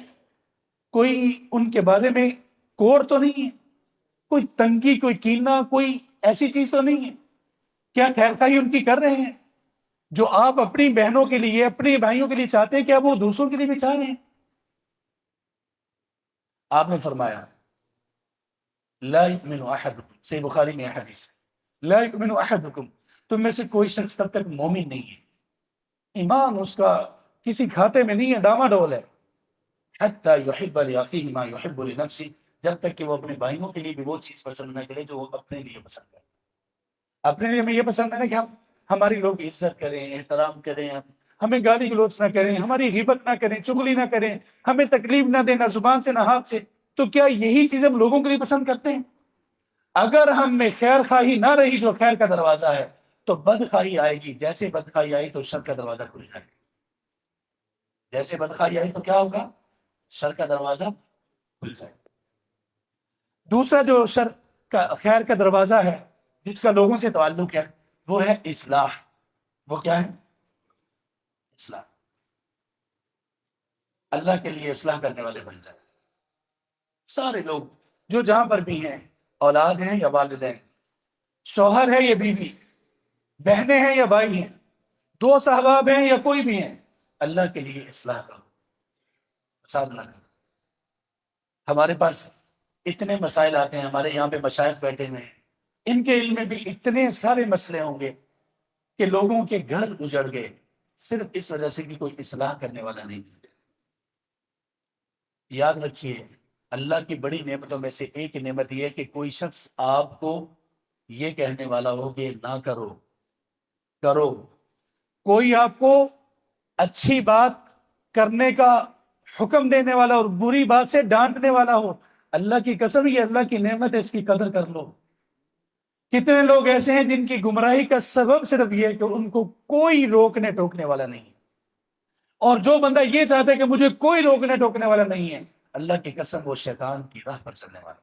ان کے بارے میں کوڑ تو نہیں ہے، کوئی تنگی، کوئی کینہ، کوئی ایسی چیز تو نہیں ہے؟ کیا خیر خواہی ان کی کر رہے ہیں جو آپ اپنی بہنوں کے لیے، اپنے بھائیوں کے لیے چاہتے ہیں، کیا وہ دوسروں کے لیے بھی چاہ رہے ہیں؟ آپ نے فرمایا لا یؤمن احدکم، صحیح بخاری میں حدیث ہے، لا یؤمن احدکم، تم میں سے کوئی شخص تب تک مومن نہیں ہے، ایمان اس کا کسی کھاتے میں نہیں ہے، ڈاما ڈول ہے، حتی یحب لاخیہ ما یحب لنفسہ، جب تک کہ وہ اپنے بھائیوں کے لیے بھی وہ چیز پسند نہ کرے جو وہ اپنے لیے پسند کرے۔ اپنے لیے ہمیں یہ پسند ہے کہ ہماری لوگ عزت کریں، احترام کریں، ہمیں گالی گلوچ نہ کریں، ہماری غیبت نہ کریں، چغلی نہ کریں، ہمیں تکلیف نہ دیں، نہ زبان سے نہ ہاتھ سے۔ تو کیا یہی چیز ہم لوگوں کے لیے پسند کرتے ہیں؟ اگر ہم میں خیر خواہی نہ رہی جو خیر کا دروازہ ہے، تو بد خواہی آئے گی، جیسے بد خواہی آئی تو شر کا دروازہ کھل جائے گا، جیسے بد خواہی آئی تو کیا ہوگا؟ شر کا دروازہ کھل جائے گا۔ دوسرا جو شر کا خیر کا دروازہ ہے جس کا لوگوں سے تعلق ہے، وہ ہے اصلاح۔ وہ کیا ہے؟ اصلاح۔ اللہ کے لیے اصلاح کرنے والے بن جائیں۔ سارے لوگ جو جہاں پر بھی ہیں، اولاد ہیں یا والدین، شوہر ہے یا بیوی، بہنیں ہیں یا بھائی ہیں، دوست احباب ہیں یا کوئی بھی ہیں، اللہ کے لیے اصلاح کرو، فساد نہ کرو۔ ہمارے پاس اتنے مسائل آتے ہیں، ہمارے یہاں پہ مشائخ بیٹھے ہوئے ہیں، ان کے علم میں بھی اتنے سارے مسئلے ہوں گے کہ لوگوں کے گھر اجڑ گئے صرف اس وجہ سے کہ کوئی اصلاح کرنے والا نہیں ہے۔ یاد رکھیے، اللہ کی بڑی نعمتوں میں سے ایک نعمت یہ ہے کہ کوئی شخص آپ کو یہ کہنے والا ہو کہ نہ کرو، کرو۔ کوئی آپ کو اچھی بات کرنے کا حکم دینے والا اور بری بات سے ڈانٹنے والا ہو، اللہ کی قسم، یہ اللہ کی نعمت ہے، اس کی قدر کر لو۔ کتنے لوگ ایسے ہیں جن کی گمراہی کا سبب صرف یہ ہے کہ ان کو کوئی روکنے ٹوکنے والا نہیں ہے، اور جو بندہ یہ چاہتا ہے کہ مجھے کوئی روکنے ٹوکنے والا نہیں ہے، اللہ کی قسم وہ شیطان کی راہ پر چلنے والا،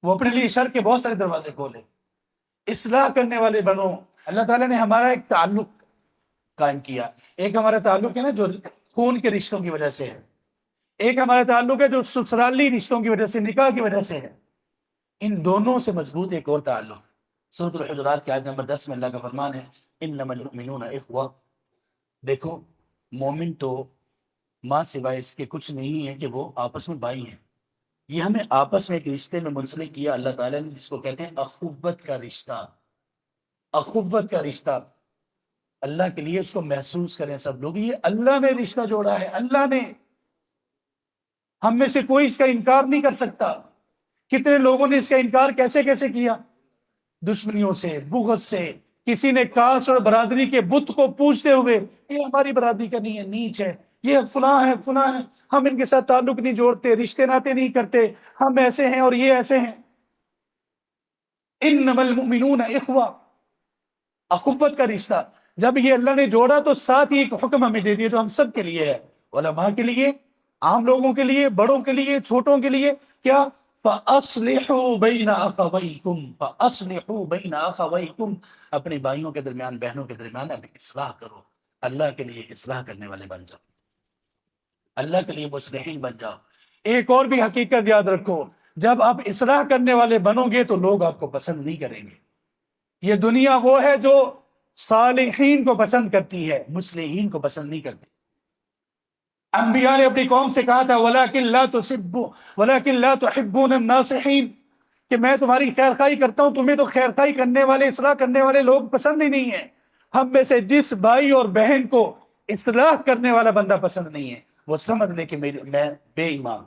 وہ اپنے لیے شر کے بہت سارے دروازے کھولے۔ اصلاح کرنے والے بنو۔ اللہ تعالیٰ نے ہمارا ایک تعلق قائم کیا، ایک ہمارا تعلق ہے نا جو خون کے رشتوں کی وجہ سے ہے، ایک ہمارا تعلق ہے جو سسرالی رشتوں کی وجہ سے، نکاح کی وجہ سے ہے۔ ان دونوں سے مضبوط ایک اور تعلق، سورۃ الحجرات کی آیت نمبر 10 میں اللہ کا فرمان ہے انما المؤمنون اخوہ۔ دیکھو، مومن تو ماں سوائے اس کے کچھ نہیں ہے کہ وہ آپس میں بھائی ہیں۔ یہ ہمیں آپس میں ایک رشتے میں منسلک کیا اللہ تعالیٰ نے، جس کو کہتے ہیں اخوت کا رشتہ۔ اخوت کا رشتہ اللہ کے لیے، اس کو محسوس کریں سب لوگ، یہ اللہ نے رشتہ جوڑا ہے، اللہ نے۔ ہم میں سے کوئی اس کا انکار نہیں کر سکتا۔ کتنے لوگوں نے اس کا انکار کیسے کیسے کیا؟ دشمنیوں سے، بغض سے، کسی نے کاسٹ اور برادری کے بت کو پوچھتے ہوئے یہ ہماری برادری کا نہیں ہے، نیچ ہے، یہ فلاں ہے فلاں ہے، ہم ان کے ساتھ تعلق نہیں جوڑتے، رشتے ناتے نہیں کرتے، ہم ایسے ہیں اور یہ ایسے ہیں۔ انما المؤمنون اخوہ، اخوت کا رشتہ جب یہ اللہ نے جوڑا تو ساتھ ہی ایک حکم ہمیں دے دیا جو ہم سب کے لیے ہے، علماء کے لیے، عام لوگوں کے لیے، بڑوں کے لیے، چھوٹوں کے لیے، کیا؟ فَأَصْلِحُوا بَيْنَ أَخَوَيْكُمْ، فَأَصْلِحُوا بَيْنَ أَخَوَيْكُمْ، اپنے بھائیوں کے درمیان، بہنوں کے درمیان اب اصلاح کرو۔ اللہ کے لیے اصلاح کرنے والے بن جاؤ، اللہ کے لیے مصلحین بن جاؤ۔ ایک اور بھی حقیقت یاد رکھو، جب آپ اصلاح کرنے والے بنو گے تو لوگ آپ کو پسند نہیں کریں گے۔ یہ دنیا وہ ہے جو صالحین کو پسند کرتی ہے، مصلحین کو پسند نہیں کرتی۔ انبیاء نے اپنی قوم سے کہا تھا وَلَكِنْ لَا تُحِبُّونَ النَّاصِحِينَ، کہ میں تمہاری خیر خواہی کرتا ہوں، تمہیں تو خیر خواہی کرنے والے، اصلاح کرنے والے لوگ پسند ہی نہیں ہیں۔ ہم میں سے جس بھائی اور بہن کو اصلاح کرنے والا بندہ پسند نہیں ہے، وہ سمجھ لے کہ میں بے ایمان،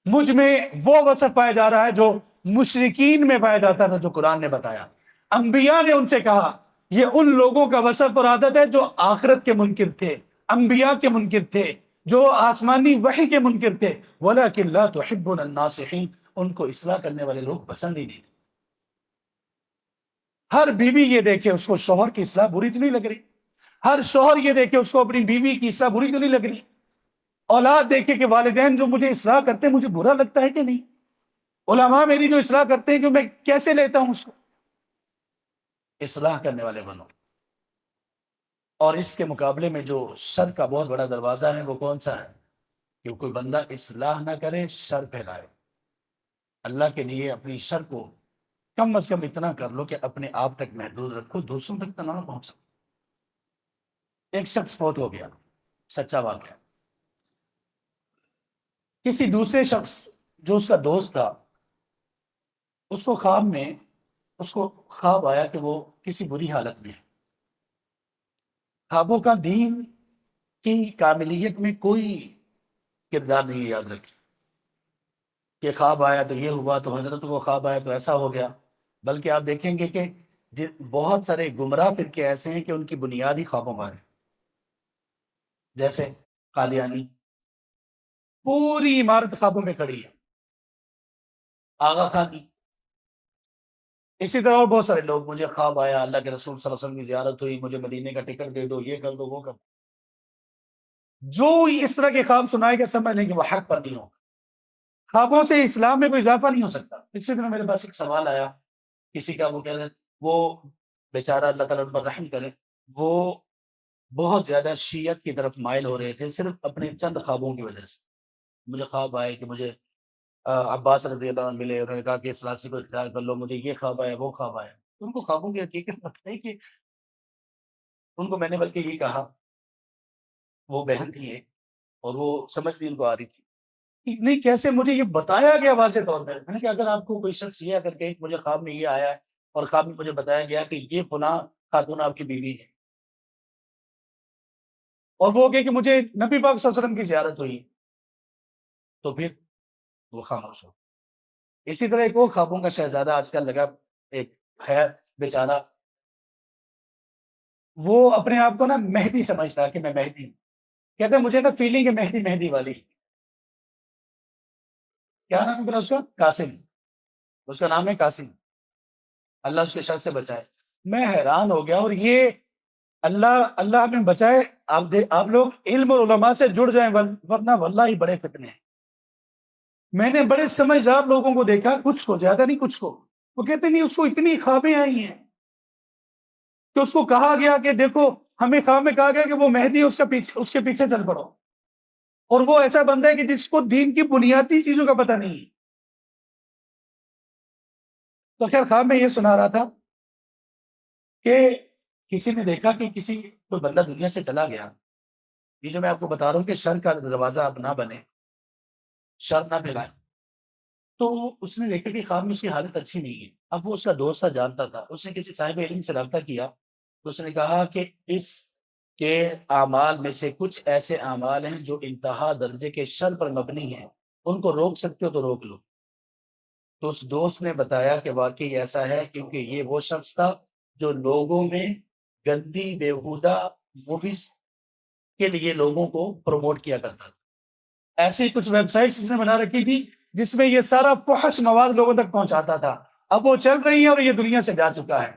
مجھ میں وہ وصف پایا جا رہا ہے جو مشرکین میں پایا جاتا تھا، جو قرآن نے بتایا۔ انبیاء نے ان سے کہا یہ ان لوگوں کا وصف اور عادت ہے جو آخرت کے منکر تھے، انبیاء کے منکر تھے، جو آسمانی وحی کے منکر تھے۔ وَلَكِنْ لَا تُحِبُّونَ النَّاصِحِينَ، ان کو اصلاح کرنے والے لوگ پسند ہی نہیں۔ ہر بیوی یہ دیکھے اس کو شوہر کی اصلاح بری تو نہیں لگ رہی، ہر شوہر یہ دیکھے اس کو اپنی بیوی کی اصلاح بری تو نہیں لگ رہی، اولاد دیکھے کہ والدین جو مجھے اصلاح کرتے ہیں مجھے برا لگتا ہے کہ نہیں، علماء میری جو اصلاح کرتے ہیں کہ میں کیسے لیتا ہوں اس کو۔ اصلاح کرنے والے بنو۔ اور اس کے مقابلے میں جو شر کا بہت بڑا دروازہ ہے وہ کون سا ہے؟ کہ کوئی بندہ اصلاح نہ کرے، شر پھیلائے۔ اللہ کے لیے اپنی شر کو کم از کم اتنا کر لو کہ اپنے آپ تک محدود رکھو، دوسروں تک تو نہ پہنچ۔ ایک شخص فوت ہو گیا، سچا واقعہ، کسی دوسرے شخص جو اس کا دوست تھا، اس کو خواب آیا کہ وہ کسی بری حالت میں ہے۔ خوابوں کا دین کی کاملیت میں کوئی کردار نہیں یاد رکھے کہ خواب آیا تو یہ ہوا، تو حضرت کو خواب آیا تو ایسا ہو گیا، بلکہ آپ دیکھیں گے کہ بہت سارے گمراہ فرقے ایسے ہیں کہ ان کی بنیاد ہی خوابوں پر ہے، جیسے قادیانی، پوری عمارت خوابوں میں کھڑی ہے، آغا خانی، اسی طرح اور بہت سارے لوگ، مجھے خواب آیا اللہ کے رسول صلی اللہ علیہ وسلم کی زیارت ہوئی، مجھے مدینے کا ٹکٹ دے دو، یہ کر دو، وہ کر دو۔ جو اس طرح کے خواب سنائے گا سمجھ لیں کہ وہ حق پر نہیں ہوگا۔ خوابوں سے اسلام میں کوئی اضافہ نہیں ہو سکتا۔ اسی طرح میرے پاس ایک سوال آیا کسی کا، وہ کہہ رہے وہ بیچارہ اللہ تعالیٰ ان پر رحم کرے، وہ بہت زیادہ شیعت کی طرف مائل ہو رہے تھے صرف اپنے چند خوابوں کی وجہ سے۔ مجھے خواب آئے کہ مجھے عباس رضی اللہ عنہ ملے، انہوں نے کہا کہ اس راستے کو اختیار کر لو، مجھے یہ خواب آیا، وہ خواب آیا۔ ان کو خوابوں کی حقیقت بتائی کہ ان کو میں نے بلکہ یہ کہا، وہ بہن تھی ایک، اور وہ سمجھ نہیں ان کو آ رہی تھی کہ نہیں کیسے مجھے یہ بتایا گیا واضح طور پر۔ میں نے کہا اگر آپ کو کوئی شخص یہ کر کے مجھے خواب میں یہ آیا ہے اور خواب میں مجھے بتایا گیا کہ یہ فلاں خاتون آپ کی بیوی ہے، اور وہ کہ مجھے نبی پاک صلی اللہ علیہ وسلم کی زیارت ہوئی، تو پھر وہ خاموش ہو۔ اسی طرح ایک وہ خوابوں کا شہزادہ آج کل لگا ایک ہے بیچارہ، وہ اپنے آپ کو نا مہدی سمجھتا ہے کہ میں مہدی ہوں، کہتا ہے مجھے نا فیلنگ ہے مہدی والی۔ کیا نام ہے اس کا؟ قاسم، اس کا نام ہے قاسم، اللہ اس کے شر سے بچائے۔ میں حیران ہو گیا، اور یہ اللہ ہمیں بچائے۔ آپ لوگ علم اور علماء سے جڑ جائیں، ورنہ واللہ ہی بڑے فتنے ہیں۔ میں نے بڑے سمجھدار لوگوں کو دیکھا، کچھ کو، زیادہ نہیں کچھ کو، وہ کہتے نہیں اس کو اتنی خوابیں آئی ہیں کہ اس کو کہا گیا کہ دیکھو ہمیں خواب میں کہا گیا کہ وہ مہدی اس کے پیچھے چل پڑو، اور وہ ایسا بندہ ہے کہ جس کو دین کی بنیادی چیزوں کا پتہ نہیں ہے۔ تو خیر خواب میں یہ سنا رہا تھا کہ کسی نے دیکھا کہ کوئی بندہ دنیا سے چلا گیا۔ یہ جو میں آپ کو بتا رہا ہوں کہ شر کا دروازہ اب نہ بنے، شر نہ پھیلائے، تو اس نے دیکھا کہ خواب میں اس کی حالت اچھی نہیں ہے۔ اب وہ اس کا دوست تھا، جانتا تھا، اس نے کسی صاحب علم سے رابطہ کیا، تو اس نے کہا کہ اس کے اعمال میں سے کچھ ایسے اعمال ہیں جو انتہا درجے کے شر پر مبنی ہیں، ان کو روک سکتے ہو تو روک لو۔ تو اس دوست نے بتایا کہ واقعی ایسا ہے، کیونکہ یہ وہ شخص تھا جو لوگوں میں گندی بیہودہ موویز کے لیے لوگوں کو پروموٹ کیا کرتا تھا۔ ایسی کچھ ویب سائٹس اس نے بنا رکھی تھی جس میں یہ سارا فحش مواد لوگوں تک پہنچاتا تھا۔ اب وہ چل رہی ہیں اور یہ دنیا سے جا چکا ہے۔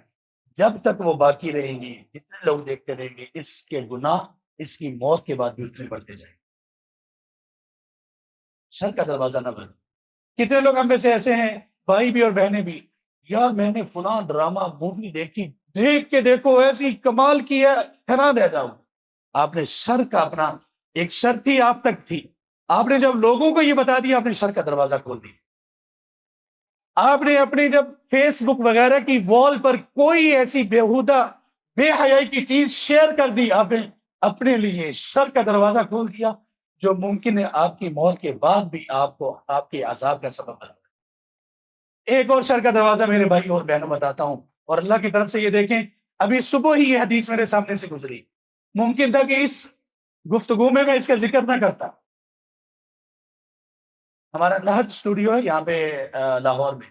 جب تک وہ باقی رہیں گی، جتنے لوگ دیکھتے رہیں گے، اس کے گناہ اس کی موت کے بعد بھی اتنے بڑھتے جائیں گے۔ شر کا دروازہ نہ بند۔ کتنے لوگ ہم میں سے ایسے ہیں، بھائی بھی اور بہنیں بھی، یار میں نے فلاں ڈرامہ مووی دیکھی، دیکھ کے دیکھو ایسی کمال کی ہے، حیران رہ جاؤ۔ آپ نے شر کا اپنا ایک شر تھی، آپ تک تھی، آپ نے جب لوگوں کو یہ بتا دیا، آپ نے شر کا دروازہ کھول دیا۔ آپ نے اپنی جب فیس بک وغیرہ کی وال پر کوئی ایسی بیہودہ بے حیائی کی چیز شیئر کر دی، آپ نے اپنے لیے شر کا دروازہ کھول دیا، جو ممکن ہے آپ کی موت کے بعد بھی آپ کو آپ کے عذاب کا سبب بنے۔ ایک اور شر کا دروازہ میرے بھائی اور بہنوں بتاتا ہوں، اور اللہ کی طرف سے یہ دیکھیں، ابھی صبح ہی یہ حدیث میرے سامنے سے گزری، ممکن تھا کہ اس گفتگو میں اس کا ذکر نہ کرتا۔ ہمارا نہج اسٹوڈیو ہے یہاں پہ لاہور میں،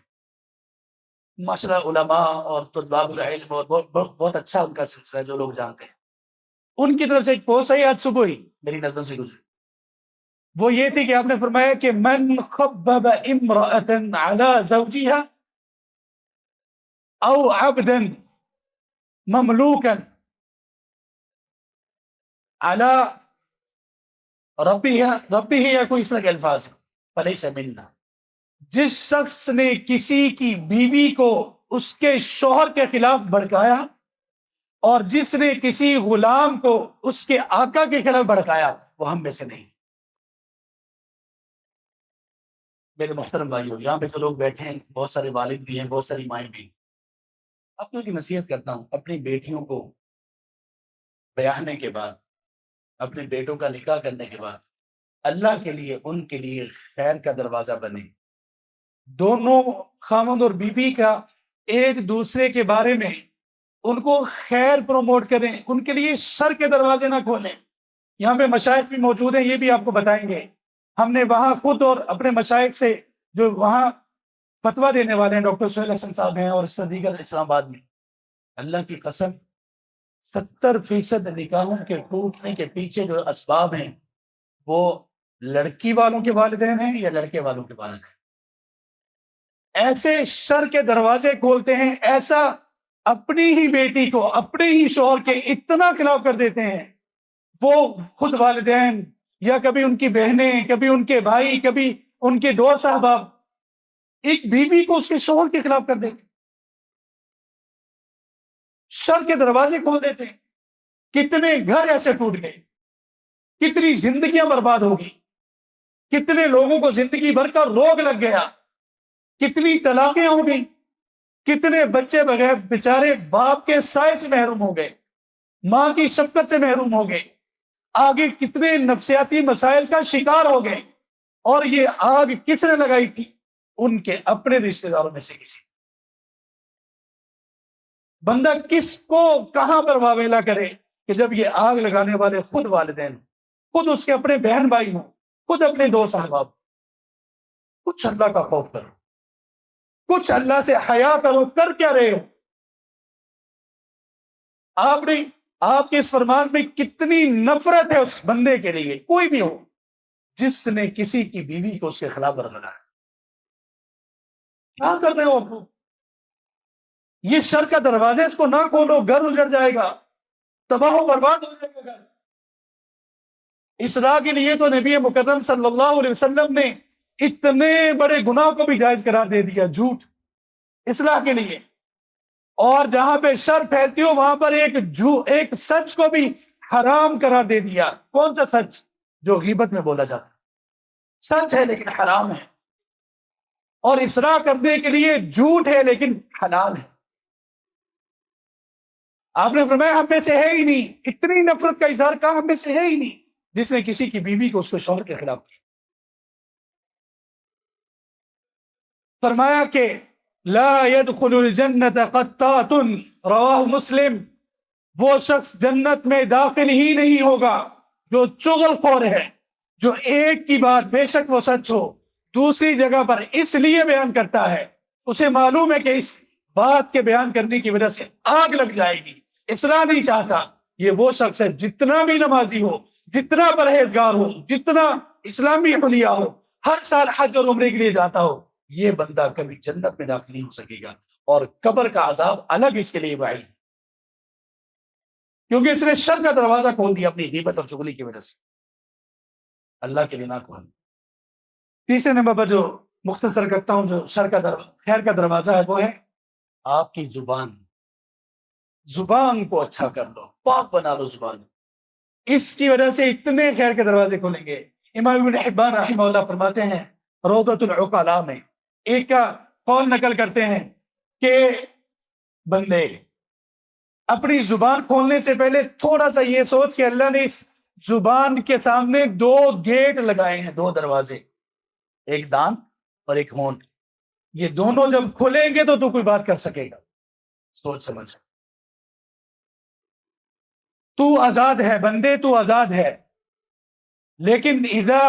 ماشاءاللہ علماء اور طلاب العلم اور بہت اچھا ان کا سلسلہ ہے، جو لوگ جانتے ہیں۔ ان کی طرف سے ایک پوسٹ آئی آج صبح ہی میری نظر سے گزری، وہ یہ تھی کہ آپ نے فرمایا کہ من خبب امرأة على زوجها او عبدا مملوکا علی ربہ یا کوئی اس طرح کے الفاظ فلیس منا، جس شخص نے کسی کی بیوی کو اس کے شوہر کے خلاف بھڑکایا اور جس نے کسی غلام کو اس کے آقا کے خلاف بھڑکایا وہ ہم میں سے نہیں۔ میرے محترم بھائیو، یہاں پہ تو لوگ بیٹھے ہیں، بہت سارے والد بھی ہیں، بہت ساری مائیں بھی ہیں۔ اپنوں کی نصیحت کرتا ہوں، اپنی بیٹیوں کو بیاہنے کے بعد، اپنے بیٹوں کا نکاح کرنے کے بعد اللہ کے لیے ان کے لیے خیر کا دروازہ بنے۔ دونوں خاوند اور بیوی کا ایک دوسرے کے بارے میں ان کو خیر پروموٹ کریں، ان کے لیے شر کے دروازے نہ کھولیں۔ یہاں پہ مشائخ بھی موجود ہیں، یہ بھی آپ کو بتائیں گے۔ ہم نے وہاں خود اور اپنے مشائخ سے جو وہاں فتویٰ دینے والے ہیں، ڈاکٹر سہیل حسن صاحب ہیں اور دیگر اسلام آباد میں، اللہ کی قسم 70% نکاحوں کے ٹوٹنے کے پیچھے جو اسباب ہیں وہ لڑکی والوں کے والدین ہیں یا لڑکے والوں کے والدین ہیں۔ ایسے شر کے دروازے کھولتے ہیں، ایسا اپنی ہی بیٹی کو اپنے ہی شوہر کے اتنا خلاف کر دیتے ہیں، وہ خود والدین یا کبھی ان کی بہنیں، کبھی ان کے بھائی، کبھی ان کے دوست احباب ایک بیوی کو اس کے شوہر کے خلاف کر دیتے، شر کے دروازے کھول دیتے ہیں۔ کتنے گھر ایسے ٹوٹ گئے، کتنی زندگیاں برباد ہو گئی، کتنے لوگوں کو زندگی بھر کا روگ لگ گیا، کتنی طلاقیں ہو گئی، کتنے بچے بغیر بیچارے باپ کے سائے سے محروم ہو گئے، ماں کی شفقت سے محروم ہو گئے، آگے کتنے نفسیاتی مسائل کا شکار ہو گئے۔ اور یہ آگ کس نے لگائی تھی؟ ان کے اپنے رشتہ داروں میں سے کسی۔ بندہ کس کو کہاں پر واویلا کرے کہ جب یہ آگ لگانے والے خود والدین، خود اس کے اپنے بہن بھائی ہوں، خود اپنے دوست احباب۔ کچھ اللہ کا خوف کرو، کچھ اللہ سے حیا کرو، کر کیا رہے ہو؟ آپ کے اس فرمان میں کتنی نفرت ہے اس بندے کے لیے، کوئی بھی ہو، جس نے کسی کی بیوی کو اس کے خلاف برگلایا۔ کیا کر رہے ہو آپ لوگ؟ یہ شر کا دروازہ، اس کو نہ کھولو، گھر اجڑ جائے گا، تباہ و برباد ہو جائے گا۔ اصلاح کے لیے تو نبی مکرم صلی اللہ علیہ وسلم نے اتنے بڑے گناہ کو بھی جائز قرار دے دیا، جھوٹ اصلاح کے لیے۔ اور جہاں پہ شر پھیلتی ہو وہاں پر ایک سچ کو بھی حرام قرار دے دیا۔ کون سا سچ؟ جو غیبت میں بولا جاتا ہے، سچ ہے لیکن حرام ہے۔ اور اصلاح کرنے کے لیے جھوٹ ہے لیکن حلال ہے۔ آپ نے فرمایا ہم میں سے ہے ہی نہیں، اتنی نفرت کا اظہار کہا، ہم میں سے ہے ہی نہیں جس نے کسی کی بیوی کو اس کے شوہر کے خلاف کیا۔ فرمایا کہ لا يدخل الجنت قطات، رواہ مسلم، وہ شخص جنت میں داخل ہی نہیں ہوگا جو چغل خور ہے، جو ایک کی بات بے شک وہ سچ ہو دوسری جگہ پر اس لیے بیان کرتا ہے، اسے معلوم ہے کہ اس بات کے بیان کرنے کی وجہ سے آگ لگ جائے گی، اصلاح نہیں چاہتا۔ یہ وہ شخص ہے جتنا بھی نمازی ہو، جتنا پرہیزگار ہو، جتنا اسلامی حلیہ ہو، ہر سال حج اور عمرے کے لیے جاتا ہو، یہ بندہ کبھی جنت میں داخل نہیں ہو سکے گا، اور قبر کا عذاب الگ اس کے لیے بھائی، کیونکہ اس نے شر کا دروازہ کھول دیا اپنی غیبت اور چغلی کی وجہ سے۔ اللہ کے لیے نہ کھول۔ تیسرے نمبر پر جو مختصر کرتا ہوں، جو شر کا خیر کا دروازہ ہے، وہ ہے آپ کی زبان کو اچھا کر لو، پاک بنا لو زبان، اس کی وجہ سے اتنے خیر کے دروازے کھولیں گے۔ امام ابن حبان رحمہ اللہ فرماتے ہیں روضۃ العقلاء میں، ایک کا قول نقل کرتے ہیں کہ بندے اپنی زبان کھولنے سے پہلے تھوڑا سا یہ سوچ کہ اللہ نے اس زبان کے سامنے 2 گیٹ لگائے ہیں، 2 دروازے، ایک دانت اور ایک ہونٹ، یہ دونوں جب کھلیں گے تو کوئی بات کر سکے گا۔ سوچ سمجھ، تو آزاد ہے بندے، تو آزاد ہے، لیکن اذا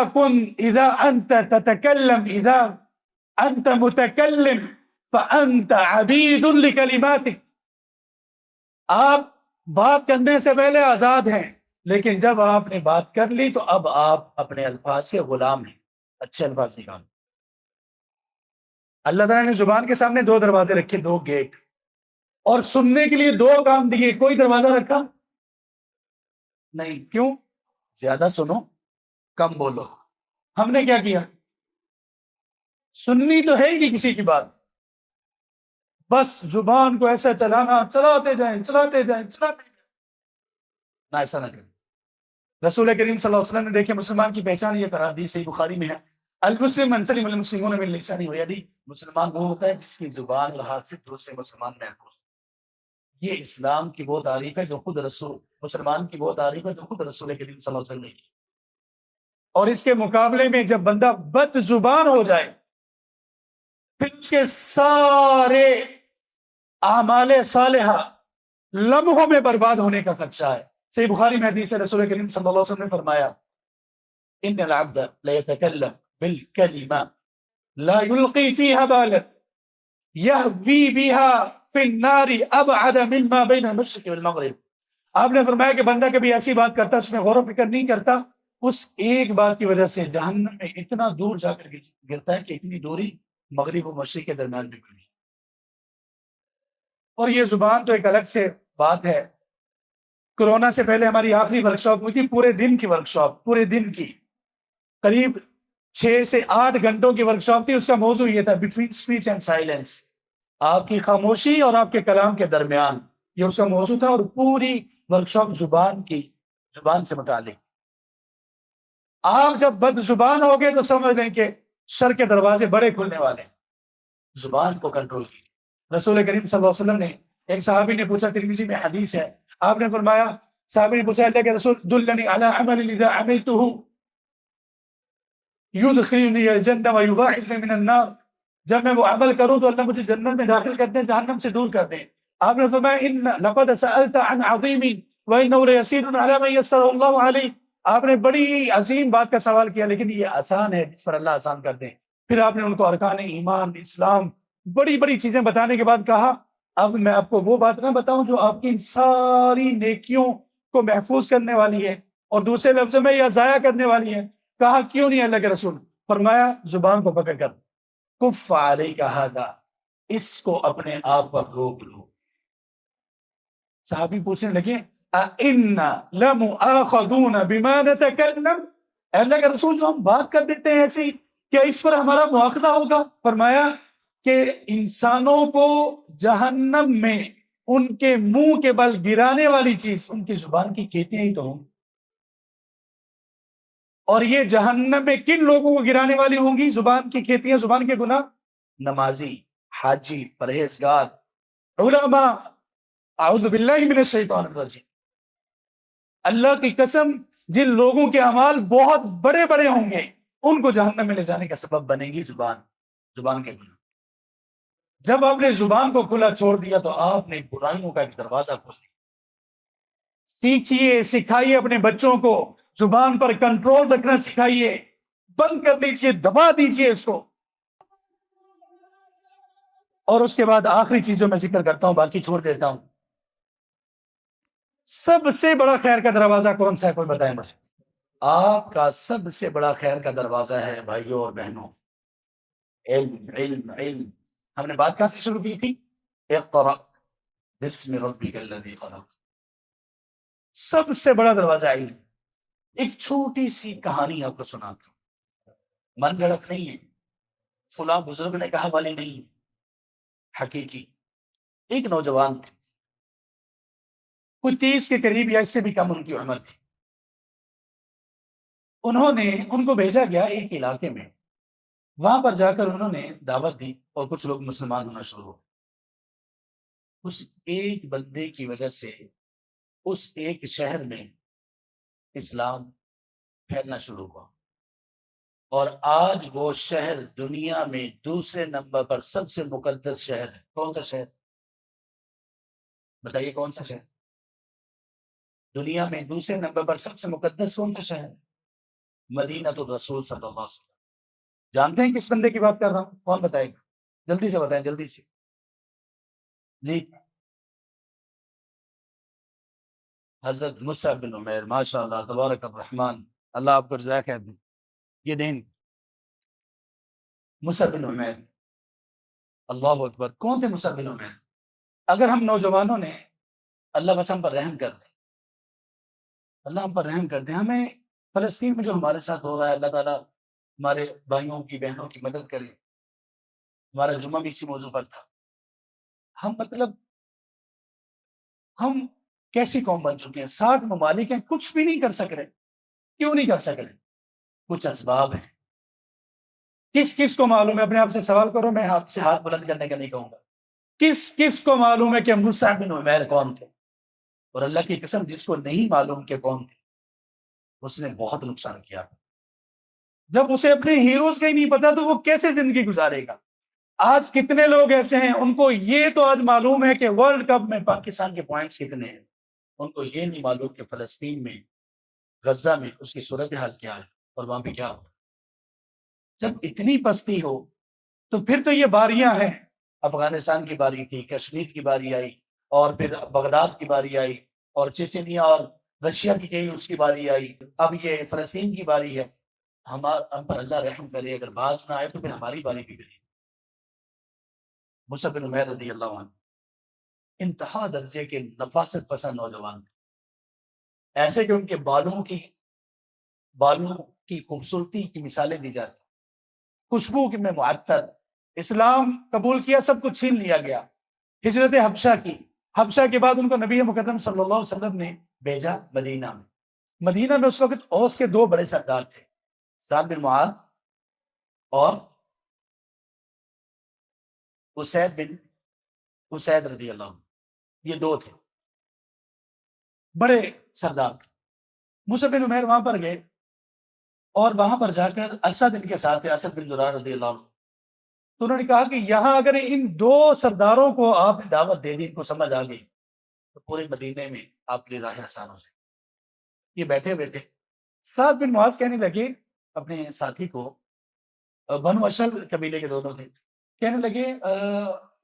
انت تتکلم، اذا انت متکلم فانت عبید لکلماتک، آپ بات کرنے سے پہلے آزاد ہیں، لیکن جب آپ نے بات کر لی تو اب آپ اپنے الفاظ کے غلام ہیں۔ اچھے الفاظ نکال۔ اللہ تعالیٰ نے زبان کے سامنے 2 دروازے رکھے، 2 گیٹ۔ اور سننے کے لیے 2 کام دیے، کوئی دروازہ رکھا نہیں. کیوں؟ زیادہ سنو کم بولو. ہم نے کیا کیا؟ سننی تو ہے ہی نہیں کسی کی بات، بس زبان کو ایسا چلانا، چلاتے جائیں چلاتے جائیں چلاتے جائیں. نہ ایسا نہ کریں. رسول کریم صلی اللہ علیہ وسلم نے دیکھے مسلمان کی پہچان یہ قرار دی، صحیح بخاری میں ہے، المسلم من سلم المسلمون من لسانه ويده. مسلمان وہ ہوتا ہے جس کی زبان اور ہاتھ سے دوسرے مسلمان محفوظ. یہ اسلام کی وہ تعریف ہے جو خود رسول مسلمان کی وہ تعریف ہے جو خود رسول کریم صلی اللہ علیہ وسلم نے کی. اور اس کے مقابلے میں جب بندہ بد زبان ہو جائے پھر اس کے سارے اعمال صالحہ لمحوں میں برباد ہونے کا خدشہ ہے. صحیح بخاری میں حدیث ہے، رسول کریم صلی اللہ علیہ وسلم نے فرمایا ان العبد ليتكلم بالكلمة لا يلقي فيها بالا يهوي بها في النار ابعد مما بين المشرق والمغرب. آپ نے فرمایا کہ بندہ کبھی ایسی بات کرتا اس میں غور و فکر نہیں کرتا، اس ایک بات کی وجہ سے جہنم میں اتنا دور جا کر گرتا ہے کہ اتنی دوری مغرب و مشرق کے درمیان بھی نہیں. اور یہ زبان تو ایک الگ سے بات ہے. کورونا سے پہلے ہماری آخری ورکشاپ ہوئی تھی، پورے دن کی ورکشاپ، پورے دن کی قریب 6 سے 8 گھنٹوں کی ورکشاپ تھی. اس کا موضوع یہ تھا بٹوین اسپیچ اینڈ سائلنس، آپ کی خاموشی اور آپ کے کلام کے درمیان، یہ اس کا موضوع تھا. اور پوری ورکشاپ زبان سے متعلق. آپ جب بد زبان ہو گئے تو سمجھ لیں کہ شر کے دروازے بڑے کھلنے والے ہیں. زبان کو کنٹرول کی. رسول کریم صلی اللہ علیہ وسلم نے، ایک صحابی نے پوچھا، ترمذی میں حدیث ہے، آپ نے فرمایا، صحابی نے پوچھا اللہ کے رسول دلنی علی عمل اذا عملته یدخلنی الجنہ ویباعدنی من النار، جب میں وہ عمل کروں تو اللہ مجھے جنت میں داخل کر دیں، جہنم سے دور کر دیں. آپ نے فرمایا ان لقد سألت عن عظیم وانه لیسیر علی من یسر اللہ علیہ، آپ نے بڑی عظیم بات کا سوال کیا لیکن یہ آسان ہے جس پر اللہ آسان کر دیں. پھر آپ نے ان کو ارکان ایمان، اسلام، بڑی بڑی چیزیں بتانے کے بعد کہا اب میں آپ کو وہ بات نہ بتاؤں جو آپ کی ان ساری نیکیوں کو محفوظ کرنے والی ہے اور دوسرے لفظوں میں یا ضائع کرنے والی ہے. کہا کیوں نہیں اللہ کے رسول؟ فرمایا زبان کو پکڑ کر کف علیک ھذا، اس کو اپنے آپ پر روک لو. صحابی پوچھنے لگے اِنَّا لَمُؤَاخَذُونَ بِمَا نَتَكَلَّمُ، اے اللہ کے رسول جو ہم بات کر دیتے ہیں ایسی، کیا اس پر ہمارا مواخذہ ہوگا؟ فرمایا کہ انسانوں کو جہنم میں ان کے منہ کے بل گرانے والی چیز ان کی زبان کی کھیتیاں ہی تو ہوں. اور یہ جہنم میں کن لوگوں کو گرانے والی ہوں گی؟ زبان کی کھیتیاں، زبان کے گناہ. نمازی، حاجی، پرہیزگار، علماء. اعوذ باللہ من الشیطان الرجیم. اللہ کی قسم جن لوگوں کے اعمال بہت بڑے بڑے ہوں گے ان کو جہنم میں لے جانے کا سبب بنے گی زبان کے گناہ. جب آپ نے زبان کو کھلا چھوڑ دیا تو آپ نے برائیوں کا ایک دروازہ کھول دیا. سیکھیے، سکھائیے اپنے بچوں کو، زبان پر کنٹرول رکھنا سکھائیے، بند کر دیجیے، دبا دیجیے اس کو. اور اس کے بعد آخری چیزوں میں ذکر کرتا ہوں، باقی چھوڑ دیتا ہوں. سب سے بڑا خیر کا دروازہ کون سا ہے؟ کوئی بتائیں مجھے. آپ کا سب سے بڑا خیر کا دروازہ ہے بھائیوں اور بہنوں، علم علم علم. ہم نے بات کہاں سے شروع کی تھی؟ اقرأ بسم ربک الذی خلق. سب سے بڑا دروازہ علم. ایک چھوٹی سی کہانی آپ کو سناتا ہوں، من گھڑت نہیں ہے، فلاں بزرگ نے کہا والی نہیں، حقیقی. ایک نوجوان تھے، کوئی 30 کے قریب یا اس سے بھی کم ان کی عمر تھی. ان کو بھیجا گیا ایک علاقے میں، وہاں پر جا کر انہوں نے دعوت دی اور کچھ لوگ مسلمان ہونا شروع ہو. اس ایک بندے کی وجہ سے اس ایک شہر میں اسلام پھیلنا شروع ہوا اور آج وہ شہر دنیا میں دوسرے نمبر پر سب سے مقدس شہر ہے. کون سا شہر بتائیے؟ کون سا شہر دنیا میں دوسرے نمبر پر سب سے مقدس کون سا شہر؟ مدینہ الرسول صلی اللہ علیہ وسلم. جانتے ہیں کس بندے کی بات کر رہا ہوں؟ کون بتائے گا؟ جلدی سے بتائیں، جلدی سے. جی، حضرت مصعب بن عمیر. ماشاء اللہ تبارک الرحمن، اللہ آپ کو جزائے خیر دیں. یہ دین مصعب بن عمیر. اللہ اکبر. کون تھے مصعب بن عمیر؟ اگر ہم نوجوانوں نے اللہ بس ہم پر رحم کر دے، اللہ ہم پر رحم کر دے، ہمیں فلسطین میں جو ہمارے ساتھ ہو رہا ہے، اللہ تعالیٰ ہمارے بھائیوں کی بہنوں کی مدد کرے۔ ہمارا جمعہ بھی اسی موضوع پر تھا۔ ہم کیسی قوم بن چکے ہیں؟ 60 ممالک ہیں، کچھ بھی نہیں کر سک رہے۔ کیوں نہیں کر سک رہے؟ کچھ اسباب ہیں۔ کس کو معلوم ہے؟ اپنے آپ سے سوال کرو، میں آپ سے ہاتھ بلند کرنے کا نہیں کہوں گا۔ کس کو معلوم ہے کہ مصعب بن عمیر کون تھے؟ اور اللہ کی قسم جس کو نہیں معلوم کہ کون تھے، اس نے بہت نقصان کیا۔ جب اسے اپنے ہیروز کا ہی نہیں پتا تو وہ کیسے زندگی گزارے گا؟ آج کتنے لوگ ایسے ہیں ان کو یہ تو آج معلوم ہے کہ ورلڈ کپ میں پاکستان کے پوائنٹس کتنے ہیں، ان کو یہ نہیں معلوم کہ فلسطین میں، غزہ میں اس کی صورتحال کیا ہے اور وہاں پہ کیا ہو۔ جب اتنی پستی ہو تو پھر تو یہ باریاں ہیں۔ افغانستان کی باری تھی، کشمیر کی باری آئی، اور پھر بغداد کی باری آئی، اور چچنیا اور رشیا کی کہیں اس کی باری آئی، اب یہ فلسطین کی باری ہے۔ ہم پر اللہ رحم کرے، اگر باز نہ آئے تو پھر ہماری باری بھی کرے۔ مصعب بن عمیر رضی اللہ عنہ انتہا درجے کے نفاست پسند نوجوان تھے، ایسے کہ ان کے بالوں کی خوبصورتی کی مثالیں دی جاتی، خوشبو میں معطر۔ اسلام قبول کیا، سب کچھ چھین لیا گیا، ہجرت حبشہ کی، حبشہ کے بعد ان کو نبی مقدم صلی اللہ علیہ وسلم نے بھیجا مدینہ میں۔ مدینہ میں اس وقت اوس کے 2 بڑے سردار تھے، سعد بن معاذ اور اسید بن اسید رضی اللہ عنہ، یہ 2 تھے بڑے سردار۔ مصعب بن عمیر وہاں پر گئے اور وہاں پر جا کر اسد ان کے ساتھ تھے، اسد بن زرار رضی اللہ عنہ۔ تو انہوں نے کہا کہ یہاں اگر ان 2 سرداروں کو آپ دعوت دے دی، ان کو سمجھ آ گئی تو پورے مدینے میں آپ کی راہ آسان ہو جائے۔ یہ بیٹھے ہوئے تھے، سعد بن معاذ کہنے لگے اپنے ساتھی کو، بنو اشل قبیلے کے دونوں تھے، کہنے لگے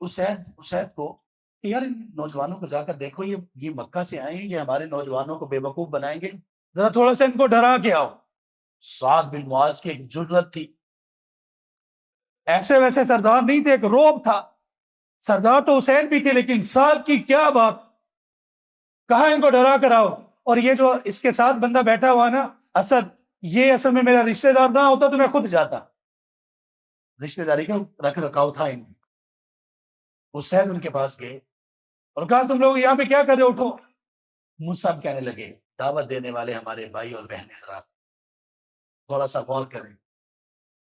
اسید کو کہ یار ان نوجوانوں کو جا کر دیکھو، یہ مکہ سے آئے ہیں، یہ ہمارے نوجوانوں کو بے وقوف بنائیں گے، ذرا تھوڑا سا ان کو ڈرا کے آؤ۔ سعد بن معاذ کی ایک جرأت تھی، ایسے ویسے سردار نہیں تھے، ایک روب تھا۔ سردار تو حسین بھی تھے، لیکن سعد کی کیا بات، کہا ان کو ڈرا کر آؤ۔ اور یہ جو اس کے ساتھ بندہ بیٹھا ہوا نا اسد، یہ اصل میں میرا رشتہ دار نہ ہوتا تو میں خود جاتا۔ رشتہ داری کا رکھ رکھاؤ تھا ان میں۔ حسین ان کے پاس گئے اور کہا تم لوگ یہاں پہ کیا کر رہے ہو؟ اٹھو۔ مصعب کہنے لگے دعوت دینے والے ہمارے بھائی اور بہنیں حضرات تھوڑا سا غور کریں،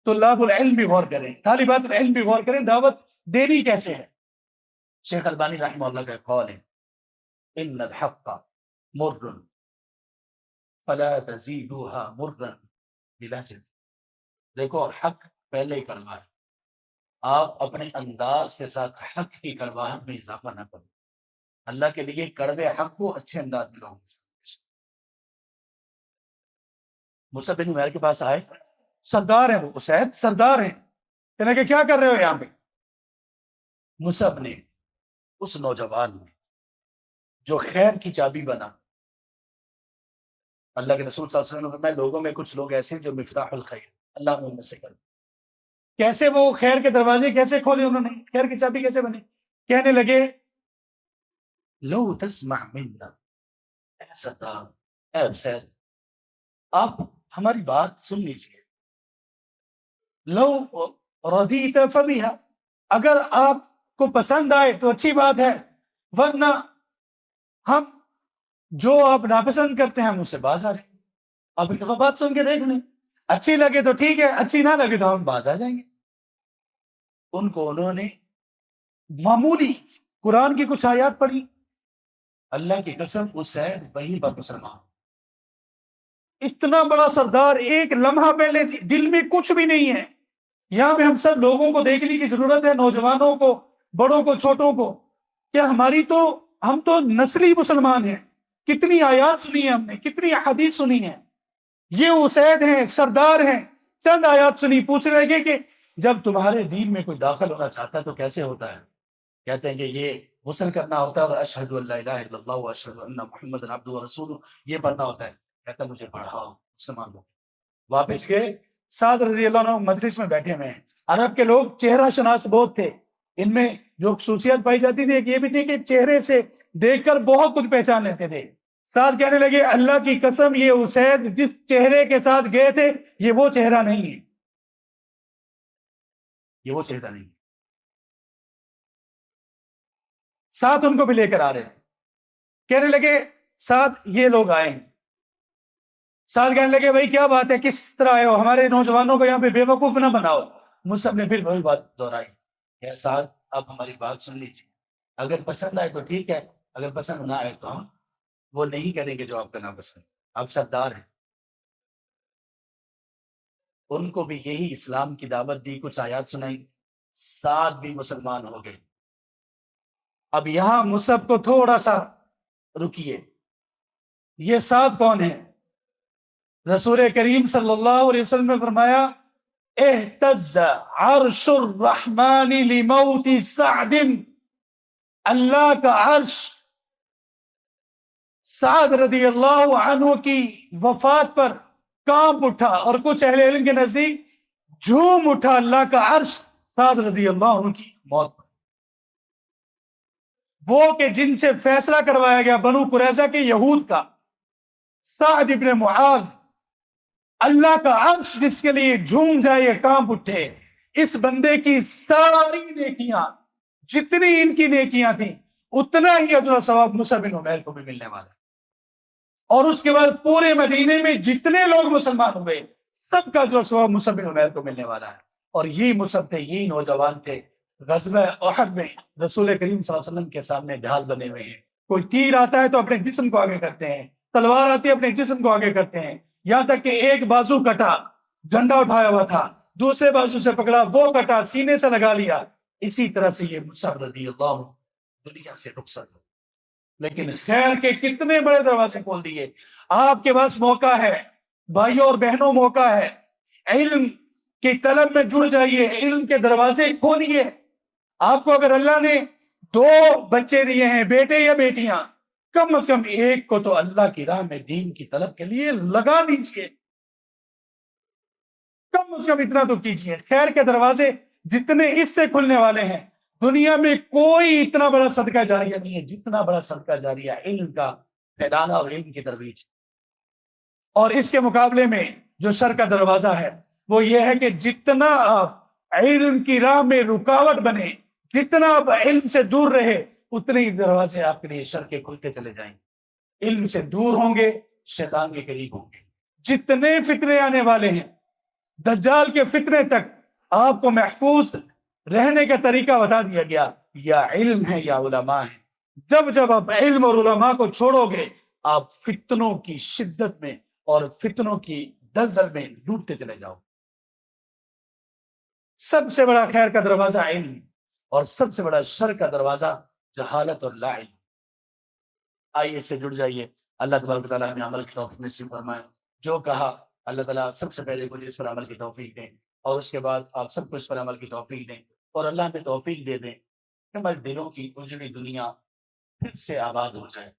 طلاب العلم بھی غور کریں، طالبات العلم بھی غور کریں، دعوت دینی کیسے ہے۔ شیخ البانی رحمہ اللہ کا قول ہے، ان الحق مر فلا تزیدوها مرا بلہجت۔ دیکھو حق پہلے ہی کڑوا ہے، آپ اپنے انداز کے ساتھ حق کی کڑواہٹ میں اضافہ نہ کرو۔ اللہ کے لیے کڑوے حق کو اچھے انداز میں لوگوں کے ساتھ۔ مصعب بن عمیر کے پاس آئے، سردار ہیں وہ، اسید سردار ہیں، کہنے کہ کیا کر رہے ہو یہاں پہ؟ مصعب نے اس نوجوان نے جو خیر کی چابی بنا، اللہ کے رسول صلی اللہ علیہ وسلم نے فرمایا لوگوں میں کچھ لوگ ایسے ہیں جو مفتاح الخیر، اللہ ان میں سے کر۔ کیسے وہ خیر کے دروازے کیسے کھولے انہوں نے، خیر کی چابی کیسے بنے؟ کہنے لگے لو تسمع منا، اے سردار، اے حسین، آپ ہماری بات سن لیجیے۔ لو رضیت فبیہا، اگر آپ کو پسند آئے تو اچھی بات ہے، ورنہ ہم جو آپ ناپسند کرتے ہیں ہم اس سے باز آ جائیں گے۔ آپ ایک دفعہ بات سن کے دیکھ لیں، اچھی لگے تو ٹھیک ہے، اچھی نہ لگے تو ہم باز آ جائیں گے۔ ان کو انہوں نے معمولی قرآن کی کچھ آیات پڑھی، اللہ کی قسم اسید وہی بات مسلمان، اتنا بڑا سردار، ایک لمحہ پہلے دل میں کچھ بھی نہیں ہے۔ یہاں پہ ہم سب لوگوں کو دیکھنے کی ضرورت ہے، نوجوانوں کو، بڑوں کو، چھوٹوں کو، کیا ہم تو نسلی مسلمان ہیں۔ کتنی آیات سنی ہیں ہم نے، کتنی احادیث سنی ہیں۔ یہ اسید ہیں، سردار ہیں، چند آیات سنی، پوچھ رہے گے کہ جب تمہارے دین میں کوئی داخل ہونا چاہتا ہے تو کیسے ہوتا ہے؟ کہتے ہیں کہ یہ غسل کرنا ہوتا ہے اور اشہد ان لا الہ الا اللہ واشہد ان محمد عبدہ ورسولہ یہ پڑھنا ہوتا ہے۔ کہتا ہے مجھے پڑھاؤ، مسلمان لوگ واپس گئے۔ سعد رضی اللہ عنہ مجلس میں بیٹھے ہوئے ہیں، عرب کے لوگ چہرہ شناس بہت تھے، ان میں جو خصوصیت پائی جاتی تھی ایک یہ بھی تھی کہ چہرے سے دیکھ کر بہت کچھ پہچان لیتے تھے. ساتھ کہنے لگے اللہ کی قسم یہ اسید جس چہرے کے ساتھ گئے تھے یہ وہ چہرہ نہیں ہے, یہ وہ چہرہ نہیں. ساتھ ان کو بھی لے کر آ رہے تھے. کہنے لگے ساتھ یہ لوگ آئے ہیں. ساتھ کہنے لگے بھائی کیا بات ہے, کس طرح آئے ہو, ہمارے نوجوانوں کو یہاں پہ بے وقوف نہ بناؤ. مصعب نے پھر وہی بات دہرائی کہ ساتھ اب ہماری بات سن لیجیے, اگر پسند آئے تو ٹھیک ہے, اگر پسند نہ آئے تو ہم وہ نہیں کریں گے جو آپ کا ناپسند. آپ سردار ہیں. ان کو بھی یہی اسلام کی دعوت دی, کچھ آیات سنائی, ساتھ بھی مسلمان ہو گئے. اب یہاں مصعب کو تھوڑا سا رکیے, یہ ساتھ کون ہے؟ رسول کریم صلی اللہ علیہ وسلم نے فرمایا اہتز عرش الرحمن لموت سعد, اللہ کا عرش سعد رضی اللہ عنہ کی وفات پر کانپ اٹھا, اور کچھ اہل علم کے نزدیک جھوم اٹھا اللہ کا عرش سعد رضی اللہ عنہ کی موت پر. وہ کہ جن سے فیصلہ کروایا گیا بنو قریظہ کے یہود کا, سعد ابن معاذ, اللہ کا عرش جس کے لیے جھوم جائے کانپ اٹھے. اس بندے کی ساری نیکیاں, جتنی ان کی نیکیاں تھیں اتنا ہی اجر و ثواب مصعب بن عمیر کو بھی ملنے والا. اور اس کے بعد پورے مدینے میں جتنے لوگ مسلمان ہوئے سب کا اجر و ثواب مصعب بن عمیر کو ملنے والا ہے. اور یہی مصعب تھے, یہی نوجوان تھے غزوہ احد میں رسول کریم صلی اللہ علیہ وسلم کے سامنے ڈھال بنے ہوئے ہیں. کوئی تیر آتا ہے تو اپنے جسم کو آگے کرتے ہیں, تلوار آتی ہے اپنے جسم کو آگے کرتے ہیں, یہاں تک کہ ایک بازو کٹا, جھنڈا اٹھایا ہوا تھا, دوسرے بازو سے پکڑا, وہ کٹا, سینے سے لگا لیا. اسی طرح سے یہ مصعب رضی اللہ عنہ دنیا سے رخصت ہو. لیکن خیر کے کتنے بڑے دروازے کھول دیے. آپ کے پاس موقع ہے بھائیوں اور بہنوں, موقع ہے, علم کی طلب میں جڑ جائیے, علم کے دروازے کھولیے. آپ کو اگر اللہ نے 2 بچے دیے ہیں, بیٹے یا بیٹیاں, کم از کم ایک کو تو اللہ کی راہ میں دین کی طلب کے لیے لگا دیجیے, کم از کم اتنا تو کیجیے. خیر کے دروازے جتنے اس سے کھلنے والے ہیں, دنیا میں کوئی اتنا بڑا صدقہ جاریہ نہیں ہے جتنا بڑا صدقہ جاریہ علم کا پھیلانا اور علم کی ترویج. اور اس کے مقابلے میں جو شر کا دروازہ ہے وہ یہ ہے کہ جتنا آپ علم کی راہ میں رکاوٹ بنے, جتنا آپ علم سے دور رہے, اتنے ہی دروازے آپ کے لیے شر کے کھلتے چلے جائیں. علم سے دور ہوں گے, شیطان کے قریب ہوں گے. جتنے فتنے آنے والے ہیں, دجال کے فتنے تک آپ کو محفوظ رہنے کا طریقہ بتا دیا گیا, یا علم ہے یا علماء ہے. جب جب آپ علم اور علماء کو چھوڑو گے آپ فتنوں کی شدت میں اور فتنوں کی دلدل میں ڈوبتے چلے جاؤ. سب سے بڑا خیر کا دروازہ علم, اور سب سے بڑا شر کا دروازہ جہالت اور لا علم. آئیے اس سے جڑ جائیے. اللہ تبارک و تعالیٰ ہمیں عمل کی توفیق نصیب فرمائے. جو کہا اللہ تعالیٰ سب سے پہلے مجھے اس پر عمل کی توفیق دیں, اور اس کے بعد آپ سب کو اس پر عمل کی توفیق دیں, اور اللہ ہمیں توفیق دے دیں کہ ہمارے دلوں کی اجڑی دنیا پھر سے آباد ہو جائے.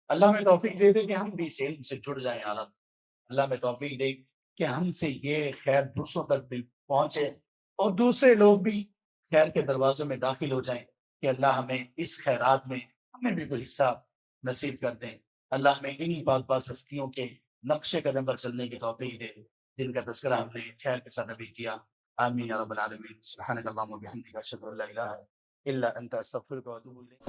اللہ ہمیں توفیق دے دے کہ ہم بھی اس علم سے جڑ جائیں. اللہ ہمیں توفیق دے کہ ہم سے یہ خیر دوسروں تک بھی پہنچے, اور دوسرے لوگ بھی خیر کے دروازوں میں داخل ہو جائیں, کہ اللہ ہمیں اس خیرات میں ہمیں بھی کوئی حصہ نصیب کر دیں. اللہ ہمیں انہی پاک پاک ہستیوں کے نقش قدم پر چلنے کی توفیق دے جن کا تذکرہ ہم نے خیر کے ساتھ ابھی کیا. آمین یا رب العالمین. سبحانک اللہم و بحمدک اشہد ان لا الہ الا انت استغفرک و اتوب الیک.